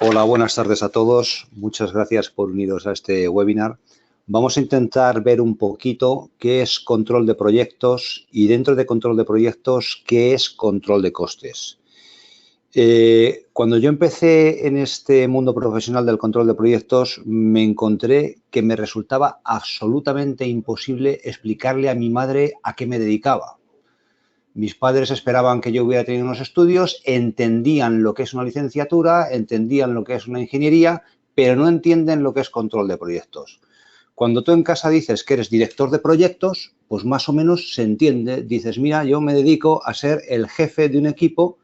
Hola, buenas tardes a todos. Muchas gracias por uniros a este webinar. Vamos a intentar ver un poquito qué es control de proyectos y dentro de control de proyectos, qué es control de costes. Cuando yo empecé en este mundo profesional del control de proyectos, me encontré que me resultaba absolutamente imposible explicarle a mi madre a qué me dedicaba. Mis padres esperaban que yo hubiera tenido unos estudios, entendían lo que es una licenciatura, entendían lo que es una ingeniería, pero no entienden lo que es control de proyectos. Cuando tú en casa dices que eres director de proyectos, pues más o menos se entiende. Dices, mira, yo me dedico a ser el jefe de un equipo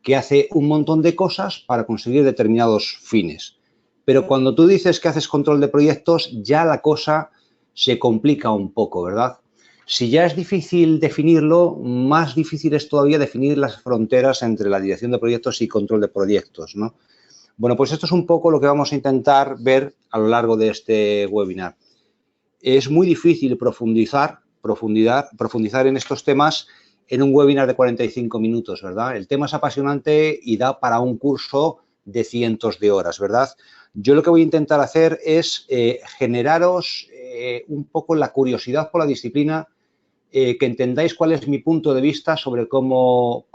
que hace un montón de cosas para conseguir determinados fines. Pero cuando tú dices que haces control de proyectos, ya la cosa se complica un poco, ¿verdad? Si ya es difícil definirlo, más difícil es todavía definir las fronteras entre la dirección de proyectos y control de proyectos, ¿no? Bueno, pues esto es un poco lo que vamos a intentar ver a lo largo de este webinar. Es muy difícil profundizar en estos temas en un webinar de 45 minutos, ¿verdad? El tema es apasionante y da para un curso de cientos de horas, ¿verdad? Yo lo que voy a intentar hacer es generaros un poco la curiosidad por la disciplina, que entendáis cuál es mi punto de vista sobre cómo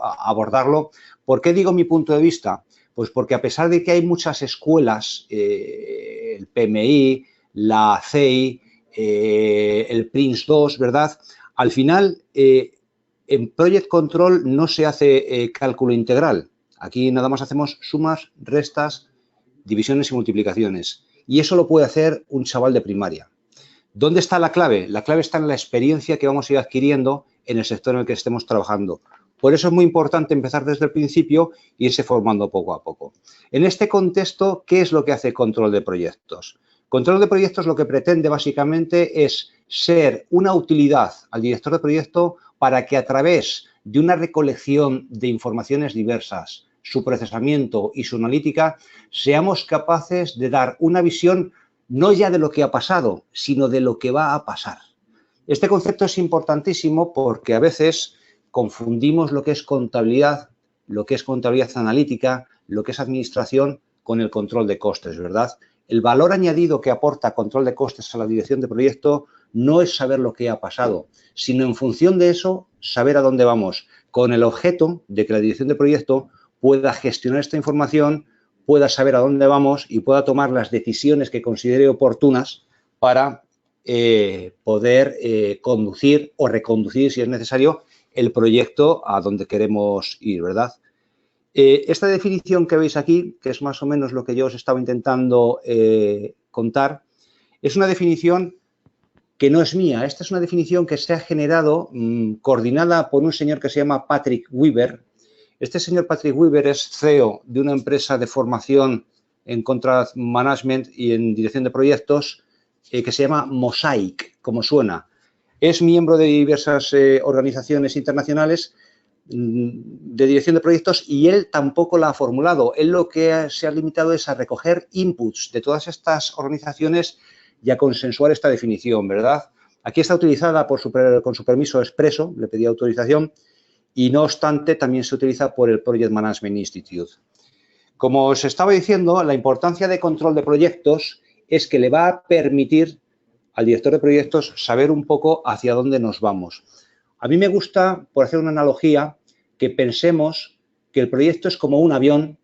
abordarlo. ¿Por qué digo mi punto de vista? Pues porque a pesar de que hay muchas escuelas, el PMI, la CEI, el PRINCE2, ¿verdad? Al final, en Project Control no se hace cálculo integral. Aquí nada más hacemos sumas, restas, divisiones y multiplicaciones. Y eso lo puede hacer un chaval de primaria. ¿Dónde está la clave? La clave está en la experiencia que vamos a ir adquiriendo en el sector en el que estemos trabajando. Por eso es muy importante empezar desde el principio e irse formando poco a poco. En este contexto, ¿qué es lo que hace control de proyectos? Control de proyectos lo que pretende básicamente es ser una utilidad al director de proyecto para que a través de una recolección de informaciones diversas, su procesamiento y su analítica, seamos capaces de dar una visión no ya de lo que ha pasado, sino de lo que va a pasar. Este concepto es importantísimo porque a veces confundimos lo que es contabilidad analítica, lo que es administración con el control de costes, ¿verdad? El valor añadido que aporta control de costes a la dirección de proyecto no es saber lo que ha pasado, sino en función de eso, saber a dónde vamos, con el objeto de que la dirección de proyecto pueda gestionar esta información, pueda saber a dónde vamos y pueda tomar las decisiones que considere oportunas para poder conducir o reconducir, si es necesario, el proyecto a donde queremos ir, ¿verdad? Esta definición que veis aquí, que es más o menos lo que yo os estaba intentando contar, es una definición que no es mía. Esta es una definición que se ha generado coordinada por un señor que se llama Patrick Weaver. Este señor Patrick Weaver es CEO de una empresa de formación en Contract Management y en dirección de proyectos que se llama Mosaic, como suena. Es miembro de diversas organizaciones internacionales de dirección de proyectos y él tampoco la ha formulado. Él lo que se ha limitado es a recoger inputs de todas estas organizaciones y a consensuar esta definición, ¿verdad? Aquí está utilizada con su permiso expreso, le pedí autorización, y no obstante también se utiliza por el Project Management Institute. Como os estaba diciendo, la importancia de control de proyectos es que le va a permitir al director de proyectos saber un poco hacia dónde nos vamos. A mí me gusta, por hacer una analogía, que pensemos que el proyecto es como un avión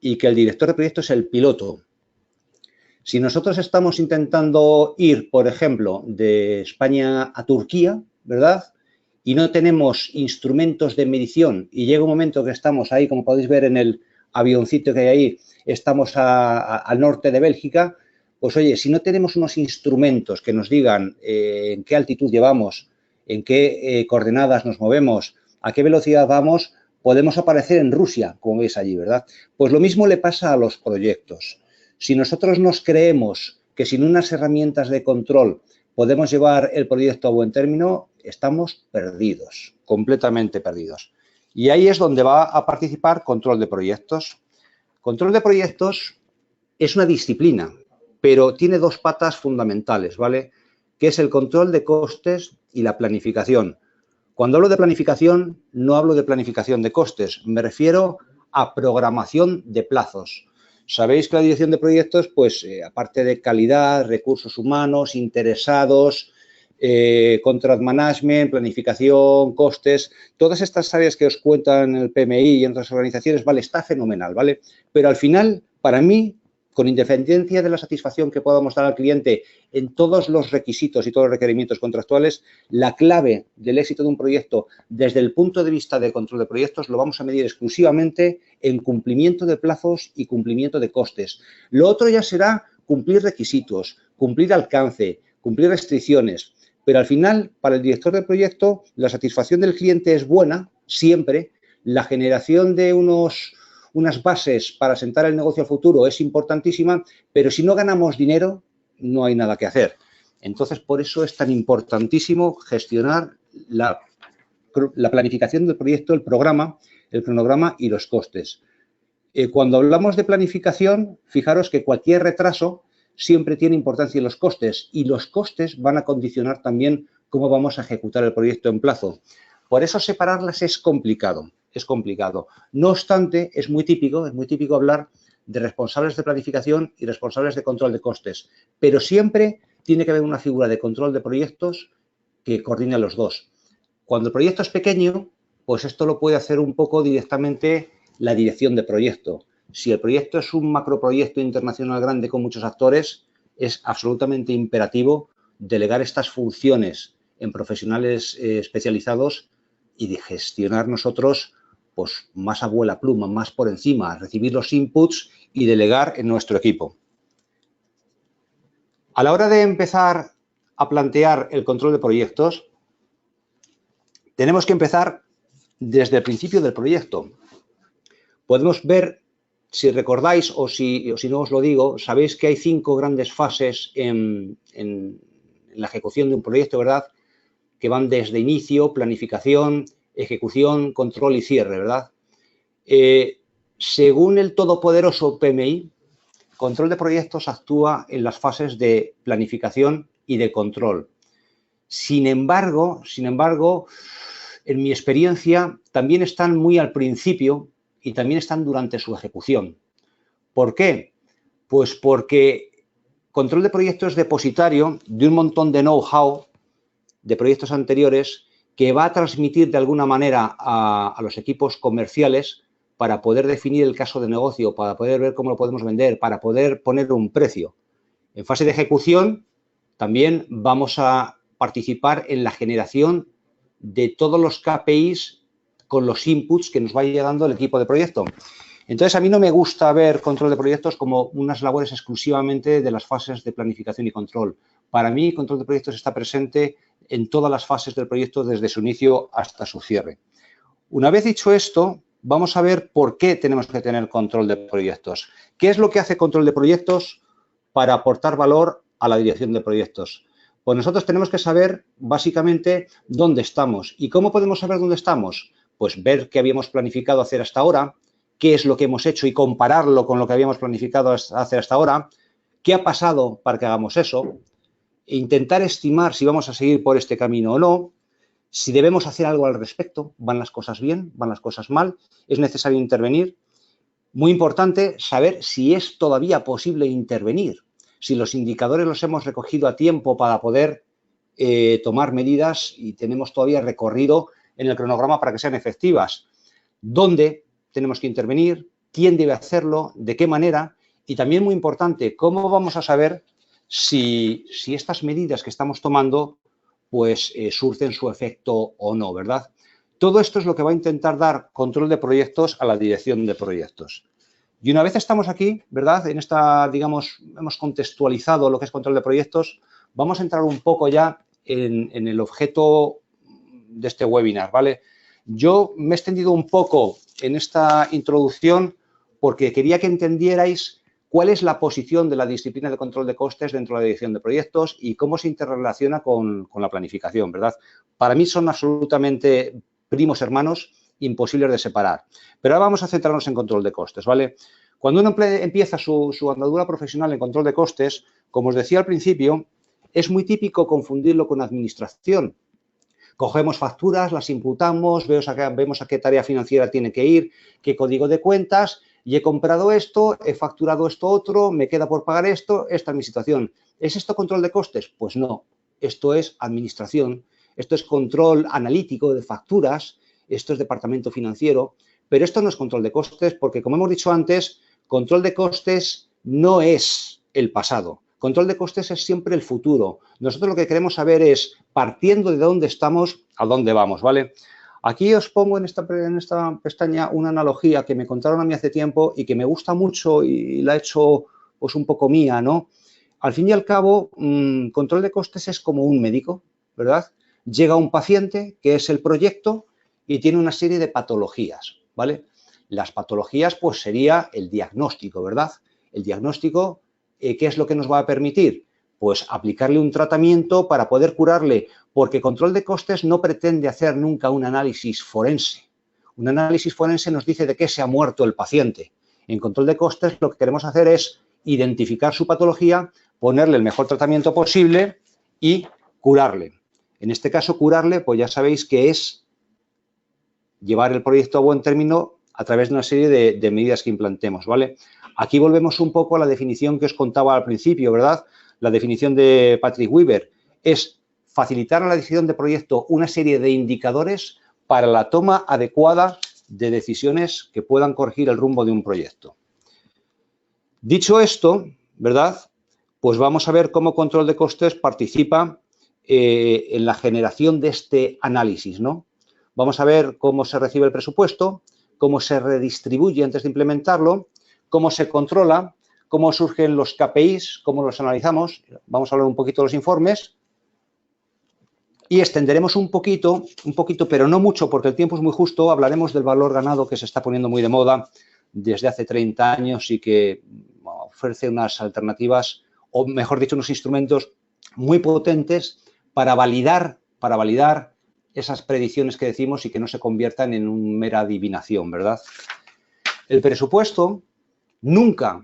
y que el director de proyecto es el piloto. Si nosotros estamos intentando ir, por ejemplo, de España a Turquía, ¿verdad? Y no tenemos instrumentos de medición y llega un momento que estamos ahí, como podéis ver en el avioncito que hay ahí, estamos al norte de Bélgica, pues oye, si no tenemos unos instrumentos que nos digan en qué altitud llevamos, en qué coordenadas nos movemos, a qué velocidad vamos, podemos aparecer en Rusia, como veis allí, ¿verdad? Pues lo mismo le pasa a los proyectos. Si nosotros nos creemos que sin unas herramientas de control podemos llevar el proyecto a buen término, estamos perdidos, completamente perdidos. Y ahí es donde va a participar control de proyectos. Control de proyectos es una disciplina, pero tiene dos patas fundamentales, ¿vale? Que es el control de costes y la planificación. Cuando hablo de planificación, no hablo de planificación de costes, me refiero a programación de plazos. Sabéis que la dirección de proyectos, pues, aparte de calidad, recursos humanos, interesados, contract management, planificación, costes, todas estas áreas que os cuentan en el PMI y en otras organizaciones, vale, está fenomenal, ¿vale? Pero al final, para mí, con independencia de la satisfacción que podamos dar al cliente en todos los requisitos y todos los requerimientos contractuales, la clave del éxito de un proyecto desde el punto de vista de control de proyectos lo vamos a medir exclusivamente en cumplimiento de plazos y cumplimiento de costes. Lo otro ya será cumplir requisitos, cumplir alcance, cumplir restricciones, pero al final, para el director del proyecto, la satisfacción del cliente es buena, siempre, la generación de unas bases para sentar el negocio a futuro es importantísima, pero si no ganamos dinero, no hay nada que hacer. Entonces, por eso es tan importantísimo gestionar la planificación del proyecto, el programa, el cronograma y los costes. Cuando hablamos de planificación, fijaros que cualquier retraso siempre tiene importancia en los costes y los costes van a condicionar también cómo vamos a ejecutar el proyecto en plazo. Por eso separarlas es complicado. Es complicado. No obstante, es muy típico hablar de responsables de planificación y responsables de control de costes, pero siempre tiene que haber una figura de control de proyectos que coordine a los dos. Cuando el proyecto es pequeño, pues esto lo puede hacer un poco directamente la dirección de proyecto. Si el proyecto es un macroproyecto internacional grande con muchos actores, es absolutamente imperativo delegar estas funciones en profesionales especializados y de gestionar nosotros pues más a vuela pluma, más por encima, recibir los inputs y delegar en nuestro equipo. A la hora de empezar a plantear el control de proyectos, tenemos que empezar desde el principio del proyecto. Podemos ver, si recordáis o si no os lo digo, sabéis que hay 5 grandes fases en la ejecución de un proyecto, ¿verdad? Que van desde inicio, planificación, ejecución, control y cierre, ¿verdad? Según el todopoderoso PMI, control de proyectos actúa en las fases de planificación y de control. Sin embargo, en mi experiencia, también están muy al principio y también están durante su ejecución. ¿Por qué? Pues porque control de proyectos es depositario de un montón de know-how de proyectos anteriores que va a transmitir de alguna manera a los equipos comerciales para poder definir el caso de negocio, para poder ver cómo lo podemos vender, para poder poner un precio. En fase de ejecución también vamos a participar en la generación de todos los KPIs con los inputs que nos vaya dando el equipo de proyecto. Entonces, a mí no me gusta ver control de proyectos como unas labores exclusivamente de las fases de planificación y control. Para mí, control de proyectos está presente en todas las fases del proyecto, desde su inicio hasta su cierre. Una vez dicho esto, vamos a ver por qué tenemos que tener control de proyectos. ¿Qué es lo que hace control de proyectos para aportar valor a la dirección de proyectos? Pues nosotros tenemos que saber, básicamente, dónde estamos. ¿Y cómo podemos saber dónde estamos? Pues ver qué habíamos planificado hacer hasta ahora, qué es lo que hemos hecho y compararlo con lo que habíamos planificado hacer hasta ahora, qué ha pasado para que hagamos eso, e intentar estimar si vamos a seguir por este camino o no, si debemos hacer algo al respecto, van las cosas bien, van las cosas mal, es necesario intervenir. Muy importante saber si es todavía posible intervenir, si los indicadores los hemos recogido a tiempo para poder tomar medidas y tenemos todavía recorrido en el cronograma para que sean efectivas. ¿Dónde tenemos que intervenir? ¿Quién debe hacerlo? ¿De qué manera? Y también muy importante, ¿cómo vamos a saber si estas medidas que estamos tomando pues surten su efecto o no, ¿verdad? Todo esto es lo que va a intentar dar control de proyectos a la dirección de proyectos. Y una vez estamos aquí, ¿verdad? En esta, digamos, hemos contextualizado lo que es control de proyectos, vamos a entrar un poco ya en el objeto de este webinar, ¿vale? Yo me he extendido un poco en esta introducción porque quería que entendierais cuál es la posición de la disciplina de control de costes dentro de la dirección de proyectos y cómo se interrelaciona con la planificación, ¿verdad? Para mí son absolutamente primos hermanos, imposibles de separar. Pero ahora vamos a centrarnos en control de costes, ¿vale? Cuando uno empieza su andadura profesional en control de costes, como os decía al principio, es muy típico confundirlo con administración. Cogemos facturas, las imputamos, vemos a qué tarea financiera tiene que ir, qué código de cuentas, y he comprado esto, he facturado esto otro, me queda por pagar esto, esta es mi situación. ¿Es esto control de costes? Pues no, esto es administración, esto es control analítico de facturas, esto es departamento financiero, pero esto no es control de costes porque, como hemos dicho antes, control de costes no es el pasado. Control de costes es siempre el futuro. Nosotros lo que queremos saber es, partiendo de dónde estamos, a dónde vamos, ¿vale? Aquí os pongo en esta pestaña una analogía que me contaron a mí hace tiempo y que me gusta mucho y la he hecho pues un poco mía, ¿no? Al fin y al cabo, control de costes es como un médico, ¿verdad? Llega un paciente, que es el proyecto, y tiene una serie de patologías, ¿vale? Las patologías, pues, sería el diagnóstico, ¿verdad? El diagnóstico, ¿qué es lo que nos va a permitir? Pues aplicarle un tratamiento para poder curarle, porque control de costes no pretende hacer nunca un análisis forense. Un análisis forense nos dice de qué se ha muerto el paciente. En control de costes lo que queremos hacer es identificar su patología, ponerle el mejor tratamiento posible y curarle. En este caso, curarle, pues ya sabéis que es llevar el proyecto a buen término a través de una serie de medidas que implantemos, ¿vale? Aquí volvemos un poco a la definición que os contaba al principio, ¿verdad? La definición de Patrick Weaver es facilitar a la decisión de proyecto una serie de indicadores para la toma adecuada de decisiones que puedan corregir el rumbo de un proyecto. Dicho esto, ¿verdad? Pues vamos a ver cómo control de costes participa en la generación de este análisis, ¿no? Vamos a ver cómo se recibe el presupuesto, cómo se redistribuye antes de implementarlo, cómo se controla, cómo surgen los KPIs, cómo los analizamos. Vamos a hablar un poquito de los informes y extenderemos un poquito, pero no mucho porque el tiempo es muy justo. Hablaremos del valor ganado que se está poniendo muy de moda desde hace 30 años y que ofrece unas alternativas, o mejor dicho, unos instrumentos muy potentes para validar esas predicciones que decimos y que no se conviertan en una mera adivinación, ¿verdad? El presupuesto nunca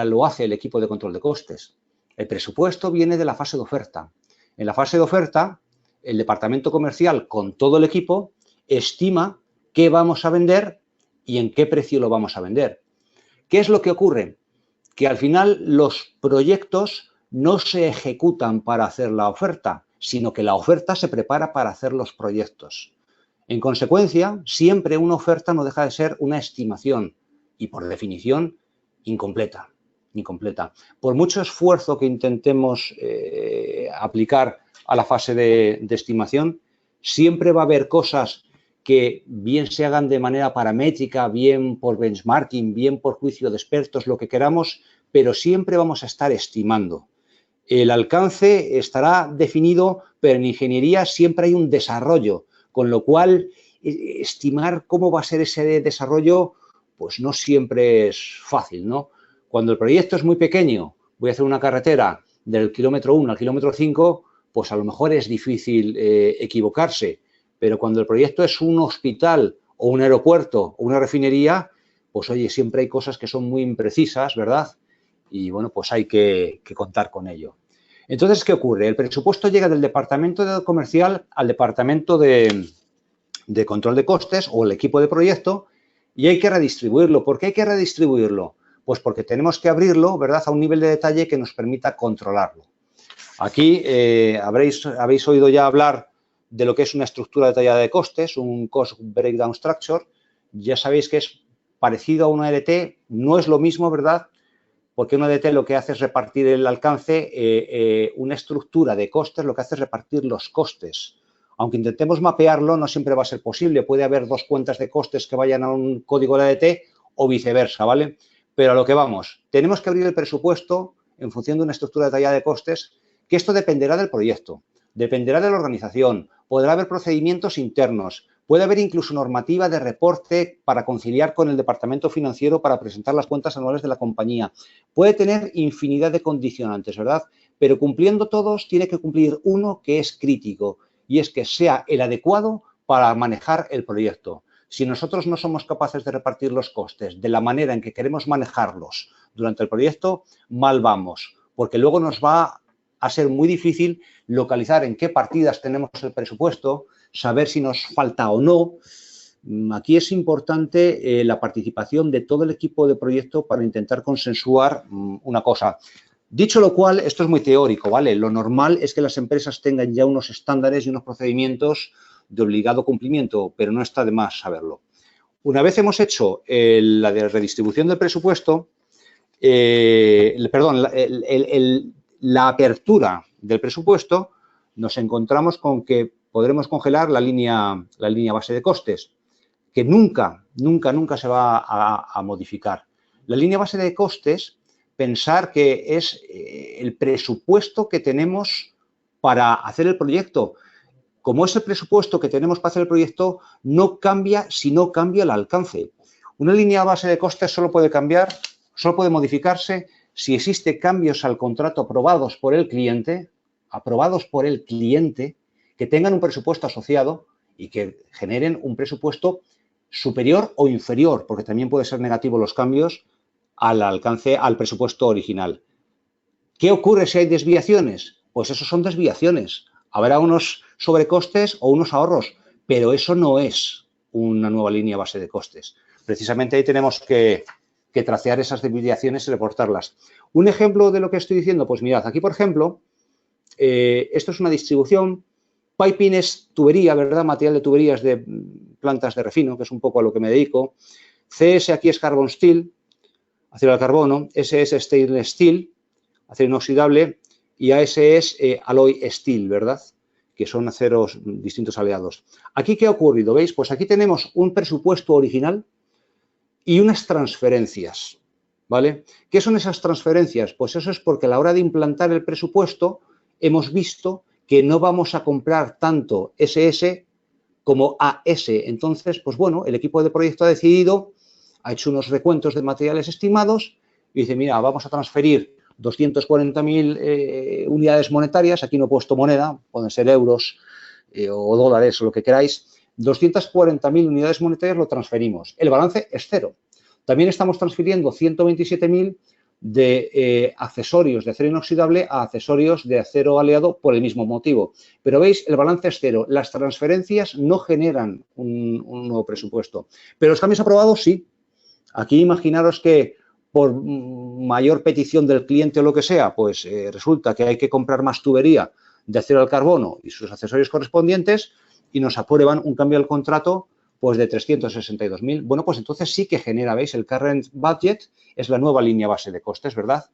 lo hace el equipo de control de costes. El presupuesto viene de la fase de oferta. En la fase de oferta, el departamento comercial, con todo el equipo, estima qué vamos a vender y en qué precio lo vamos a vender. ¿Qué es lo que ocurre? Que al final los proyectos no se ejecutan para hacer la oferta, sino que la oferta se prepara para hacer los proyectos. En consecuencia, siempre una oferta no deja de ser una estimación y, por definición, incompleta. Por mucho esfuerzo que intentemos aplicar a la fase de estimación, siempre va a haber cosas que bien se hagan de manera paramétrica, bien por benchmarking, bien por juicio de expertos, lo que queramos, pero siempre vamos a estar estimando. El alcance estará definido, pero en ingeniería siempre hay un desarrollo, con lo cual estimar cómo va a ser ese desarrollo, pues no siempre es fácil, ¿no? Cuando el proyecto es muy pequeño, voy a hacer una carretera del kilómetro 1 al kilómetro 5, pues a lo mejor es difícil equivocarse, pero cuando el proyecto es un hospital o un aeropuerto o una refinería, pues oye, siempre hay cosas que son muy imprecisas, ¿verdad? Y bueno, pues hay que contar con ello. Entonces, ¿qué ocurre? El presupuesto llega del departamento comercial al departamento de control de costes o el equipo de proyecto y hay que redistribuirlo. ¿Por qué hay que redistribuirlo? Pues porque tenemos que abrirlo, ¿verdad?, a un nivel de detalle que nos permita controlarlo. Aquí habréis oído ya hablar de lo que es una estructura detallada de costes, un Cost Breakdown Structure. Ya sabéis que es parecido a una EDT, no es lo mismo, ¿verdad?, porque una EDT lo que hace es repartir el alcance, una estructura de costes lo que hace es repartir los costes. Aunque intentemos mapearlo, no siempre va a ser posible. Puede haber dos cuentas de costes que vayan a un código de EDT o viceversa, ¿vale? Pero a lo que vamos, tenemos que abrir el presupuesto en función de una estructura detallada de costes, que esto dependerá del proyecto, dependerá de la organización, podrá haber procedimientos internos, puede haber incluso normativa de reporte para conciliar con el departamento financiero para presentar las cuentas anuales de la compañía. Puede tener infinidad de condicionantes, ¿verdad? Pero cumpliendo todos, tiene que cumplir uno que es crítico y es que sea el adecuado para manejar el proyecto. Si nosotros no somos capaces de repartir los costes de la manera en que queremos manejarlos durante el proyecto, mal vamos, porque luego nos va a ser muy difícil localizar en qué partidas tenemos el presupuesto, saber si nos falta o no, Aquí es importante la participación de todo el equipo de proyecto para intentar consensuar una cosa. Dicho lo cual, esto es muy teórico, ¿vale? Lo normal es que las empresas tengan ya unos estándares y unos procedimientos de obligado cumplimiento, pero no está de más saberlo. Una vez hemos hecho la de redistribución del presupuesto, la apertura del presupuesto, nos encontramos con que podremos congelar la línea base de costes, que nunca se va a modificar. La línea base de costes, pensar que es el presupuesto que tenemos para hacer el proyecto. Como es el presupuesto que tenemos para hacer el proyecto, no cambia si no cambia el alcance. Una línea base de costes solo puede modificarse si existe cambios al contrato aprobados por el cliente, que tengan un presupuesto asociado y que generen un presupuesto superior o inferior, porque también puede ser negativo los cambios al presupuesto original. ¿Qué ocurre si hay desviaciones? Pues eso son desviaciones. Habrá unos sobrecostes o unos ahorros, pero eso no es una nueva línea base de costes. Precisamente ahí tenemos que tracear esas desviaciones y reportarlas. Un ejemplo de lo que estoy diciendo, pues mirad, aquí por ejemplo, esto es una distribución. Piping es tubería, ¿verdad? Material de tuberías de plantas de refino, que es un poco a lo que me dedico. CS aquí es carbon steel, acero al carbono. SS es stainless steel, acero inoxidable. Y AS es alloy steel, ¿verdad? Que son aceros distintos aleados. ¿Aquí qué ha ocurrido? ¿Veis? Pues aquí tenemos un presupuesto original y unas transferencias, ¿vale? ¿Qué son esas transferencias? Pues eso es porque a la hora de implantar el presupuesto hemos visto que no vamos a comprar tanto SS como AS. Entonces, pues bueno, el equipo de proyecto ha hecho unos recuentos de materiales estimados y dice, mira, vamos a transferir 240.000 unidades monetarias, aquí no he puesto moneda, pueden ser euros o dólares o lo que queráis, 240.000 unidades monetarias lo transferimos. El balance es cero. También estamos transfiriendo 127.000 de accesorios de acero inoxidable a accesorios de acero aleado por el mismo motivo. Pero veis, el balance es cero. Las transferencias no generan un nuevo presupuesto. Pero los cambios aprobados sí. Aquí imaginaros que por mayor petición del cliente o lo que sea, pues resulta que hay que comprar más tubería de acero al carbono y sus accesorios correspondientes y nos aprueban un cambio al contrato pues de 362.000. Bueno, pues entonces sí que genera, ¿veis? El current budget es la nueva línea base de costes, ¿verdad?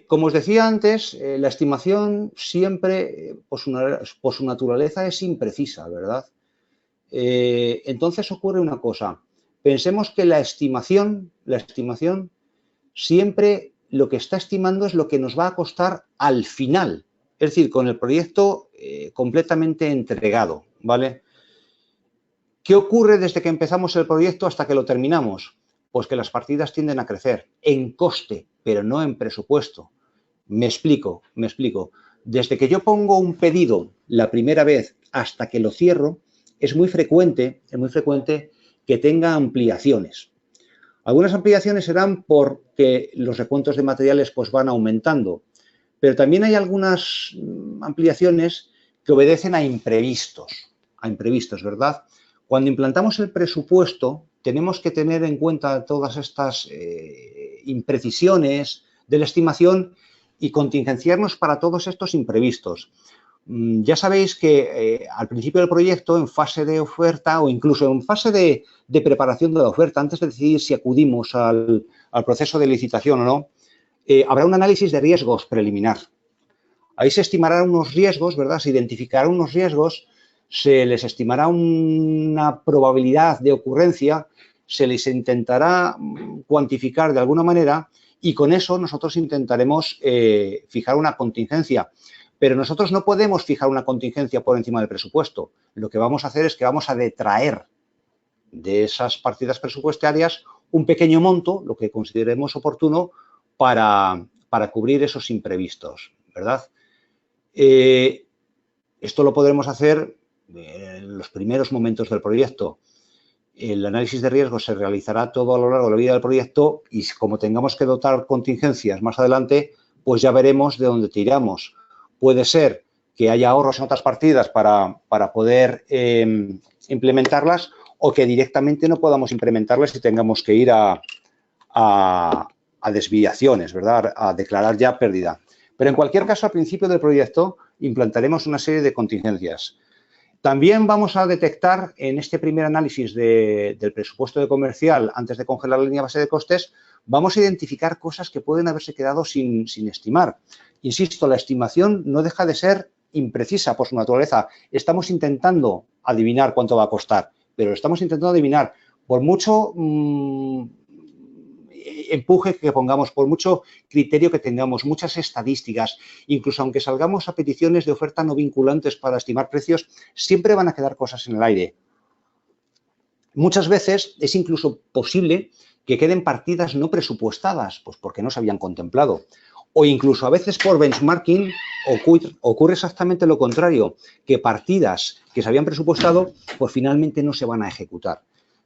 Como os decía antes, la estimación siempre, por su naturaleza, es imprecisa, ¿verdad? Entonces ocurre una cosa. Pensemos que la estimación siempre lo que está estimando es lo que nos va a costar al final. Es decir, con el proyecto completamente entregado, ¿vale? ¿Qué ocurre desde que empezamos el proyecto hasta que lo terminamos? Pues que las partidas tienden a crecer en coste, pero no en presupuesto. Me explico. Desde que yo pongo un pedido la primera vez hasta que lo cierro, es muy frecuente que tenga ampliaciones. Algunas ampliaciones serán porque los recuentos de materiales pues van aumentando, pero también hay algunas ampliaciones que obedecen a imprevistos, ¿verdad? Cuando implantamos el presupuesto, tenemos que tener en cuenta todas estas imprecisiones de la estimación y contingenciarnos para todos estos imprevistos. Ya sabéis que al principio del proyecto, en fase de oferta o incluso en fase de preparación de la oferta, antes de decidir si acudimos al proceso de licitación o no, habrá un análisis de riesgos preliminar. Ahí se estimarán unos riesgos, ¿verdad? Se identificarán unos riesgos, se les estimará una probabilidad de ocurrencia, se les intentará cuantificar de alguna manera y con eso nosotros intentaremos fijar una contingencia. Pero nosotros no podemos fijar una contingencia por encima del presupuesto. Lo que vamos a hacer es que vamos a detraer de esas partidas presupuestarias un pequeño monto, lo que consideremos oportuno, para cubrir esos imprevistos, ¿verdad? Esto lo podremos hacer en los primeros momentos del proyecto. El análisis de riesgo se realizará todo a lo largo de la vida del proyecto y como tengamos que dotar contingencias más adelante, pues ya veremos de dónde tiramos. Puede ser que haya ahorros en otras partidas para poder implementarlas, o que directamente no podamos implementarlas y tengamos que ir a desviaciones, ¿verdad? A declarar ya pérdida. Pero en cualquier caso, al principio del proyecto implantaremos una serie de contingencias. También vamos a detectar en este primer análisis del presupuesto de comercial, antes de congelar la línea base de costes, vamos a identificar cosas que pueden haberse quedado sin estimar. Insisto, la estimación no deja de ser imprecisa por su naturaleza. Estamos intentando adivinar cuánto va a costar, pero estamos intentando adivinar. Por mucho empuje que pongamos, por mucho criterio que tengamos, muchas estadísticas, incluso aunque salgamos a peticiones de oferta no vinculantes para estimar precios, siempre van a quedar cosas en el aire. Muchas veces es incluso posible que queden partidas no presupuestadas, pues porque no se habían contemplado. O incluso a veces por benchmarking ocurre exactamente lo contrario, que partidas que se habían presupuestado, pues finalmente no se van a ejecutar.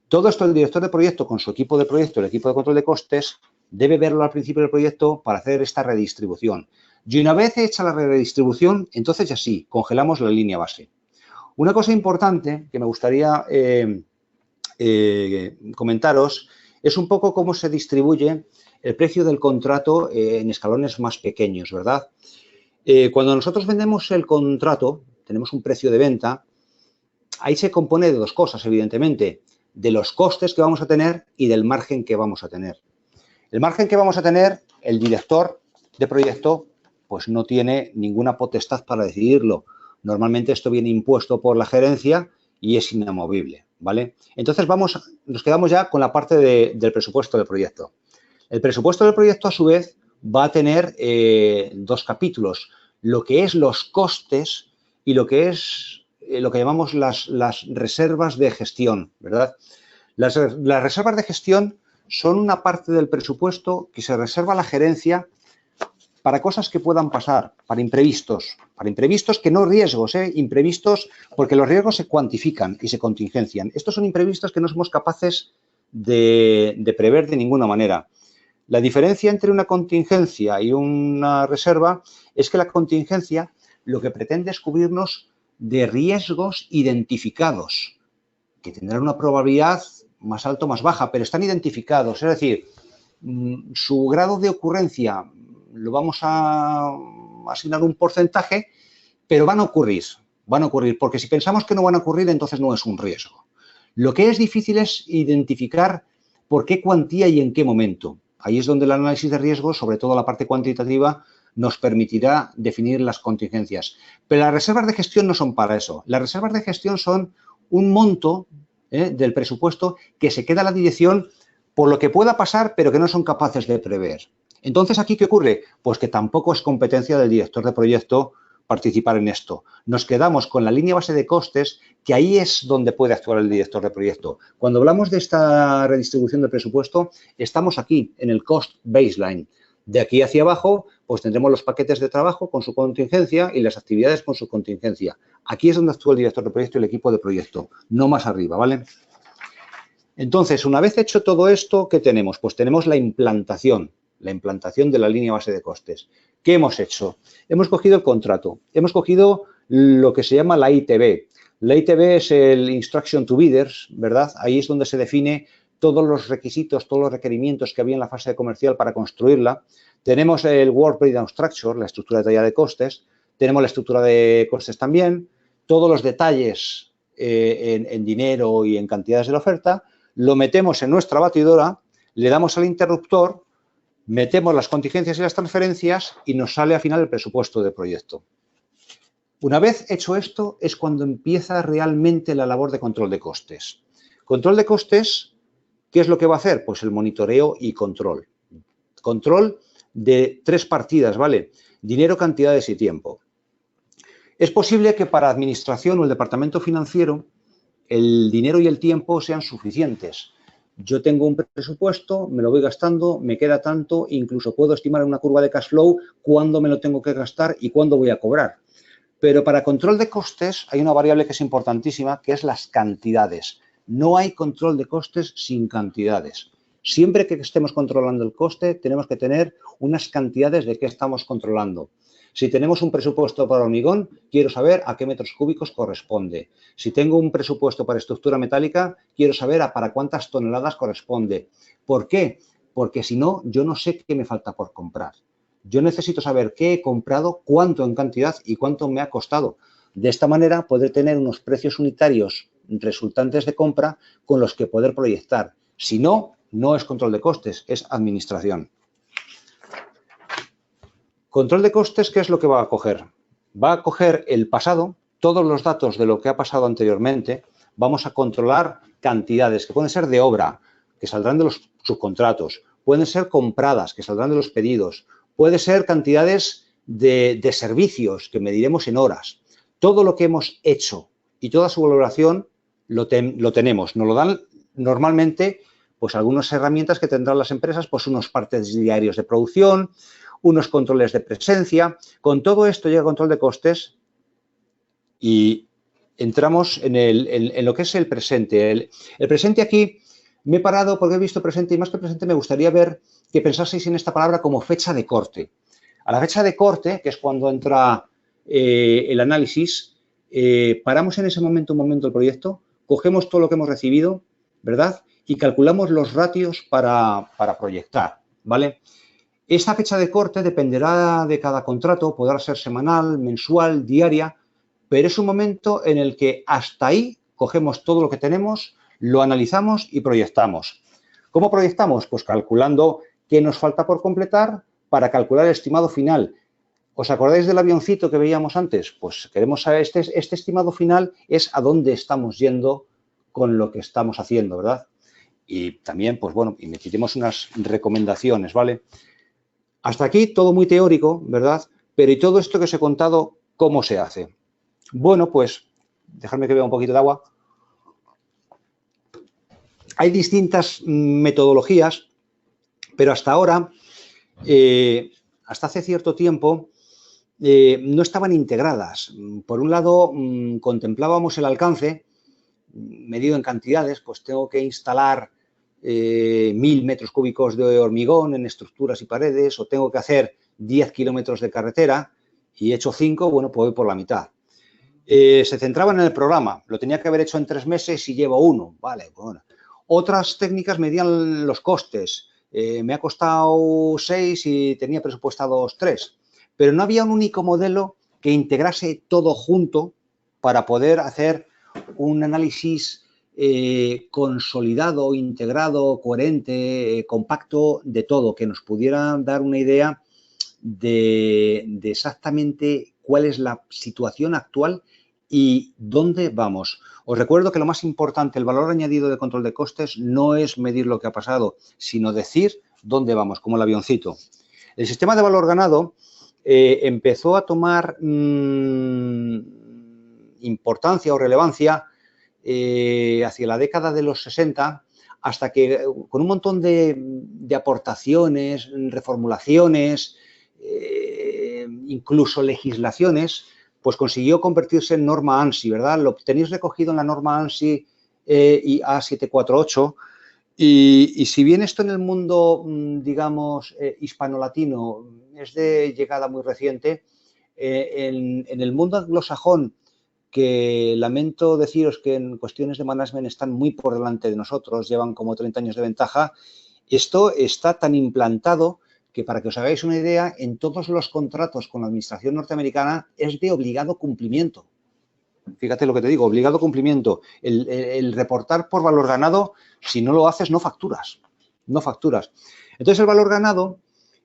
Todo esto el director de proyecto con su equipo de proyecto, el equipo de control de costes, debe verlo al principio del proyecto para hacer esta redistribución. Y una vez hecha la redistribución, entonces ya sí, congelamos la línea base. Una cosa importante que me gustaría comentaros es un poco cómo se distribuye el precio del contrato en escalones más pequeños, ¿verdad? Cuando nosotros vendemos el contrato, tenemos un precio de venta, ahí se compone de dos cosas, evidentemente, de los costes que vamos a tener y del margen que vamos a tener. El margen que vamos a tener, el director de proyecto, pues no tiene ninguna potestad para decidirlo. Normalmente esto viene impuesto por la gerencia y es inamovible, ¿vale? Entonces nos quedamos ya con la parte del presupuesto del proyecto. El presupuesto del proyecto, a su vez, va a tener dos capítulos, lo que es los costes y lo que es lo que llamamos las reservas de gestión, ¿verdad? Las reservas de gestión son una parte del presupuesto que se reserva a la gerencia para cosas que puedan pasar, para imprevistos que no riesgos, imprevistos, porque los riesgos se cuantifican y se contingencian. Estos son imprevistos que no somos capaces de prever de ninguna manera. La diferencia entre una contingencia y una reserva es que la contingencia lo que pretende es cubrirnos de riesgos identificados, que tendrán una probabilidad más alta o más baja, pero están identificados. Es decir, su grado de ocurrencia lo vamos a asignar un porcentaje, pero van a ocurrir, porque si pensamos que no van a ocurrir, entonces no es un riesgo. Lo que es difícil es identificar por qué cuantía y en qué momento. Ahí es donde el análisis de riesgo, sobre todo la parte cuantitativa, nos permitirá definir las contingencias. Pero las reservas de gestión no son para eso. Las reservas de gestión son un monto del presupuesto que se queda a la dirección por lo que pueda pasar, pero que no son capaces de prever. Entonces, ¿aquí qué ocurre? Pues que tampoco es competencia del director de proyecto participar en esto. Nos quedamos con la línea base de costes, que ahí es donde puede actuar el director de proyecto. Cuando hablamos de esta redistribución del presupuesto, estamos aquí, en el cost baseline. De aquí hacia abajo, pues tendremos los paquetes de trabajo con su contingencia y las actividades con su contingencia. Aquí es donde actúa el director de proyecto y el equipo de proyecto, no más arriba, ¿vale? Entonces, una vez hecho todo esto, ¿qué tenemos? Pues tenemos la implantación de la línea base de costes. ¿Qué hemos hecho? Hemos cogido el contrato, hemos cogido lo que se llama la ITB. La ITB es el Instruction to Bidders, ¿verdad? Ahí es donde se define todos los requisitos, todos los requerimientos que había en la fase comercial para construirla. Tenemos el Work Breakdown Structure, la estructura detallada de costes. Tenemos la estructura de costes también. Todos los detalles en dinero y en cantidades de la oferta. Lo metemos en nuestra batidora, le damos al interruptor, metemos las contingencias y las transferencias y nos sale al final el presupuesto del proyecto. Una vez hecho esto es cuando empieza realmente la labor de control de costes. Control de costes, ¿qué es lo que va a hacer? Pues el monitoreo y control. Control de tres partidas, ¿vale? Dinero, cantidades y tiempo. Es posible que para administración o el departamento financiero el dinero y el tiempo sean suficientes. Yo tengo un presupuesto, me lo voy gastando, me queda tanto, incluso puedo estimar en una curva de cash flow cuándo me lo tengo que gastar y cuándo voy a cobrar. Pero para control de costes hay una variable que es importantísima, que es las cantidades. No hay control de costes sin cantidades. Siempre que estemos controlando el coste, tenemos que tener unas cantidades de qué estamos controlando. Si tenemos un presupuesto para hormigón, quiero saber a qué metros cúbicos corresponde. Si tengo un presupuesto para estructura metálica, quiero saber para cuántas toneladas corresponde. ¿Por qué? Porque si no, yo no sé qué me falta por comprar. Yo necesito saber qué he comprado, cuánto en cantidad y cuánto me ha costado. De esta manera, poder tener unos precios unitarios resultantes de compra con los que poder proyectar. Si no, no es control de costes, es administración. Control de costes, ¿qué es lo que va a coger? Va a coger el pasado, todos los datos de lo que ha pasado anteriormente, vamos a controlar cantidades que pueden ser de obra, que saldrán de los subcontratos, pueden ser compradas, que saldrán de los pedidos, puede ser cantidades de servicios, que mediremos en horas. Todo lo que hemos hecho y toda su valoración lo tenemos, nos lo dan normalmente pues algunas herramientas que tendrán las empresas, pues unos partes diarios de producción, unos controles de presencia. Con todo esto llega control de costes y entramos en lo que es el presente. El presente aquí me he parado porque he visto presente y más que presente me gustaría ver que pensaseis en esta palabra como fecha de corte. A la fecha de corte, que es cuando entra el análisis, paramos en ese momento el proyecto, cogemos todo lo que hemos recibido, ¿verdad? Y calculamos los ratios para proyectar, ¿vale? Esta fecha de corte dependerá de cada contrato, podrá ser semanal, mensual, diaria, pero es un momento en el que hasta ahí cogemos todo lo que tenemos, lo analizamos y proyectamos. ¿Cómo proyectamos? Pues calculando qué nos falta por completar para calcular el estimado final. ¿Os acordáis del avioncito que veíamos antes? Pues queremos saber, este estimado final es a dónde estamos yendo con lo que estamos haciendo, ¿verdad? Y también, pues bueno, y necesitemos unas recomendaciones, ¿vale? Hasta aquí todo muy teórico, ¿verdad? Pero ¿y todo esto que os he contado, cómo se hace? Bueno, pues, dejadme que beba un poquito de agua. Hay distintas metodologías, pero hasta ahora, hasta hace cierto tiempo, no estaban integradas. Por un lado, contemplábamos el alcance, medido en cantidades, pues tengo que instalar 1000 metros cúbicos de hormigón en estructuras y paredes, o tengo que hacer 10 kilómetros de carretera y he hecho 5, bueno, pues voy por la mitad. Se centraban en el programa, lo tenía que haber hecho en 3 meses y llevo 1, vale, bueno. Otras técnicas medían los costes, me ha costado 6 y tenía presupuestados 3, pero no había un único modelo que integrase todo junto para poder hacer un análisis consolidado, integrado, coherente, compacto de todo, que nos pudiera dar una idea de exactamente cuál es la situación actual y dónde vamos. Os recuerdo que lo más importante, el valor añadido de control de costes, no es medir lo que ha pasado, sino decir dónde vamos, como el avioncito. El sistema de valor ganado empezó a tomar importancia o relevancia hacia la década de los 60, hasta que con un montón de aportaciones, reformulaciones, incluso legislaciones, pues consiguió convertirse en norma ANSI, ¿verdad? Lo tenéis recogido en la norma ANSI IA 748 y si bien esto en el mundo, digamos, hispano-latino es de llegada muy reciente, en el mundo anglosajón, que lamento deciros que en cuestiones de management están muy por delante de nosotros, llevan como 30 años de ventaja, esto está tan implantado que, para que os hagáis una idea, en todos los contratos con la administración norteamericana es de obligado cumplimiento. Fíjate lo que te digo, obligado cumplimiento. El reportar por valor ganado, si no lo haces, no facturas. No facturas. Entonces, el valor ganado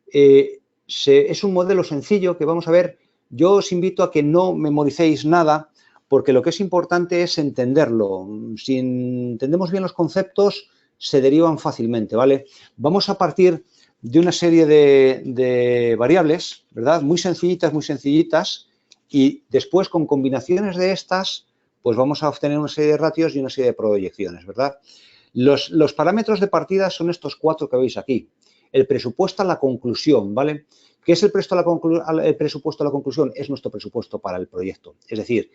es un modelo sencillo que vamos a ver. Yo os invito a que no memoricéis nada, porque lo que es importante es entenderlo. Si entendemos bien los conceptos, se derivan fácilmente, ¿vale? Vamos a partir de una serie de variables, ¿verdad? Muy sencillitas, y después, con combinaciones de estas, pues vamos a obtener una serie de ratios y una serie de proyecciones, ¿verdad? Los parámetros de partida son estos 4 que veis aquí. El presupuesto a la conclusión, ¿vale? ¿Qué es el presupuesto a la conclusión? Es nuestro presupuesto para el proyecto. Es decir,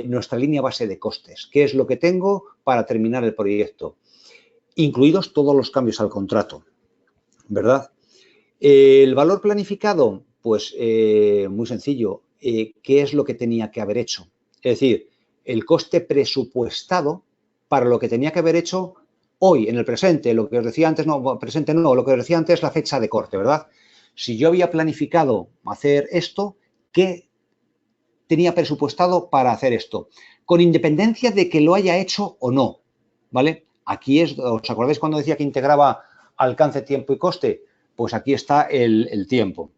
nuestra línea base de costes. ¿Qué es lo que tengo para terminar el proyecto? incluidos todos los cambios al contrato, ¿verdad? El valor planificado, pues muy sencillo. ¿Qué es lo que tenía que haber hecho? Es decir, el coste presupuestado para lo que tenía que haber hecho hoy, en el presente. Lo que os decía antes, no, presente no, lo que os decía antes es la fecha de corte, ¿verdad? Si yo había planificado hacer esto, ¿qué tenía presupuestado para hacer esto? Con independencia de que lo haya hecho o no, ¿vale? Aquí es, ¿os acordáis cuando decía que integraba alcance, tiempo y coste? Pues aquí está el tiempo.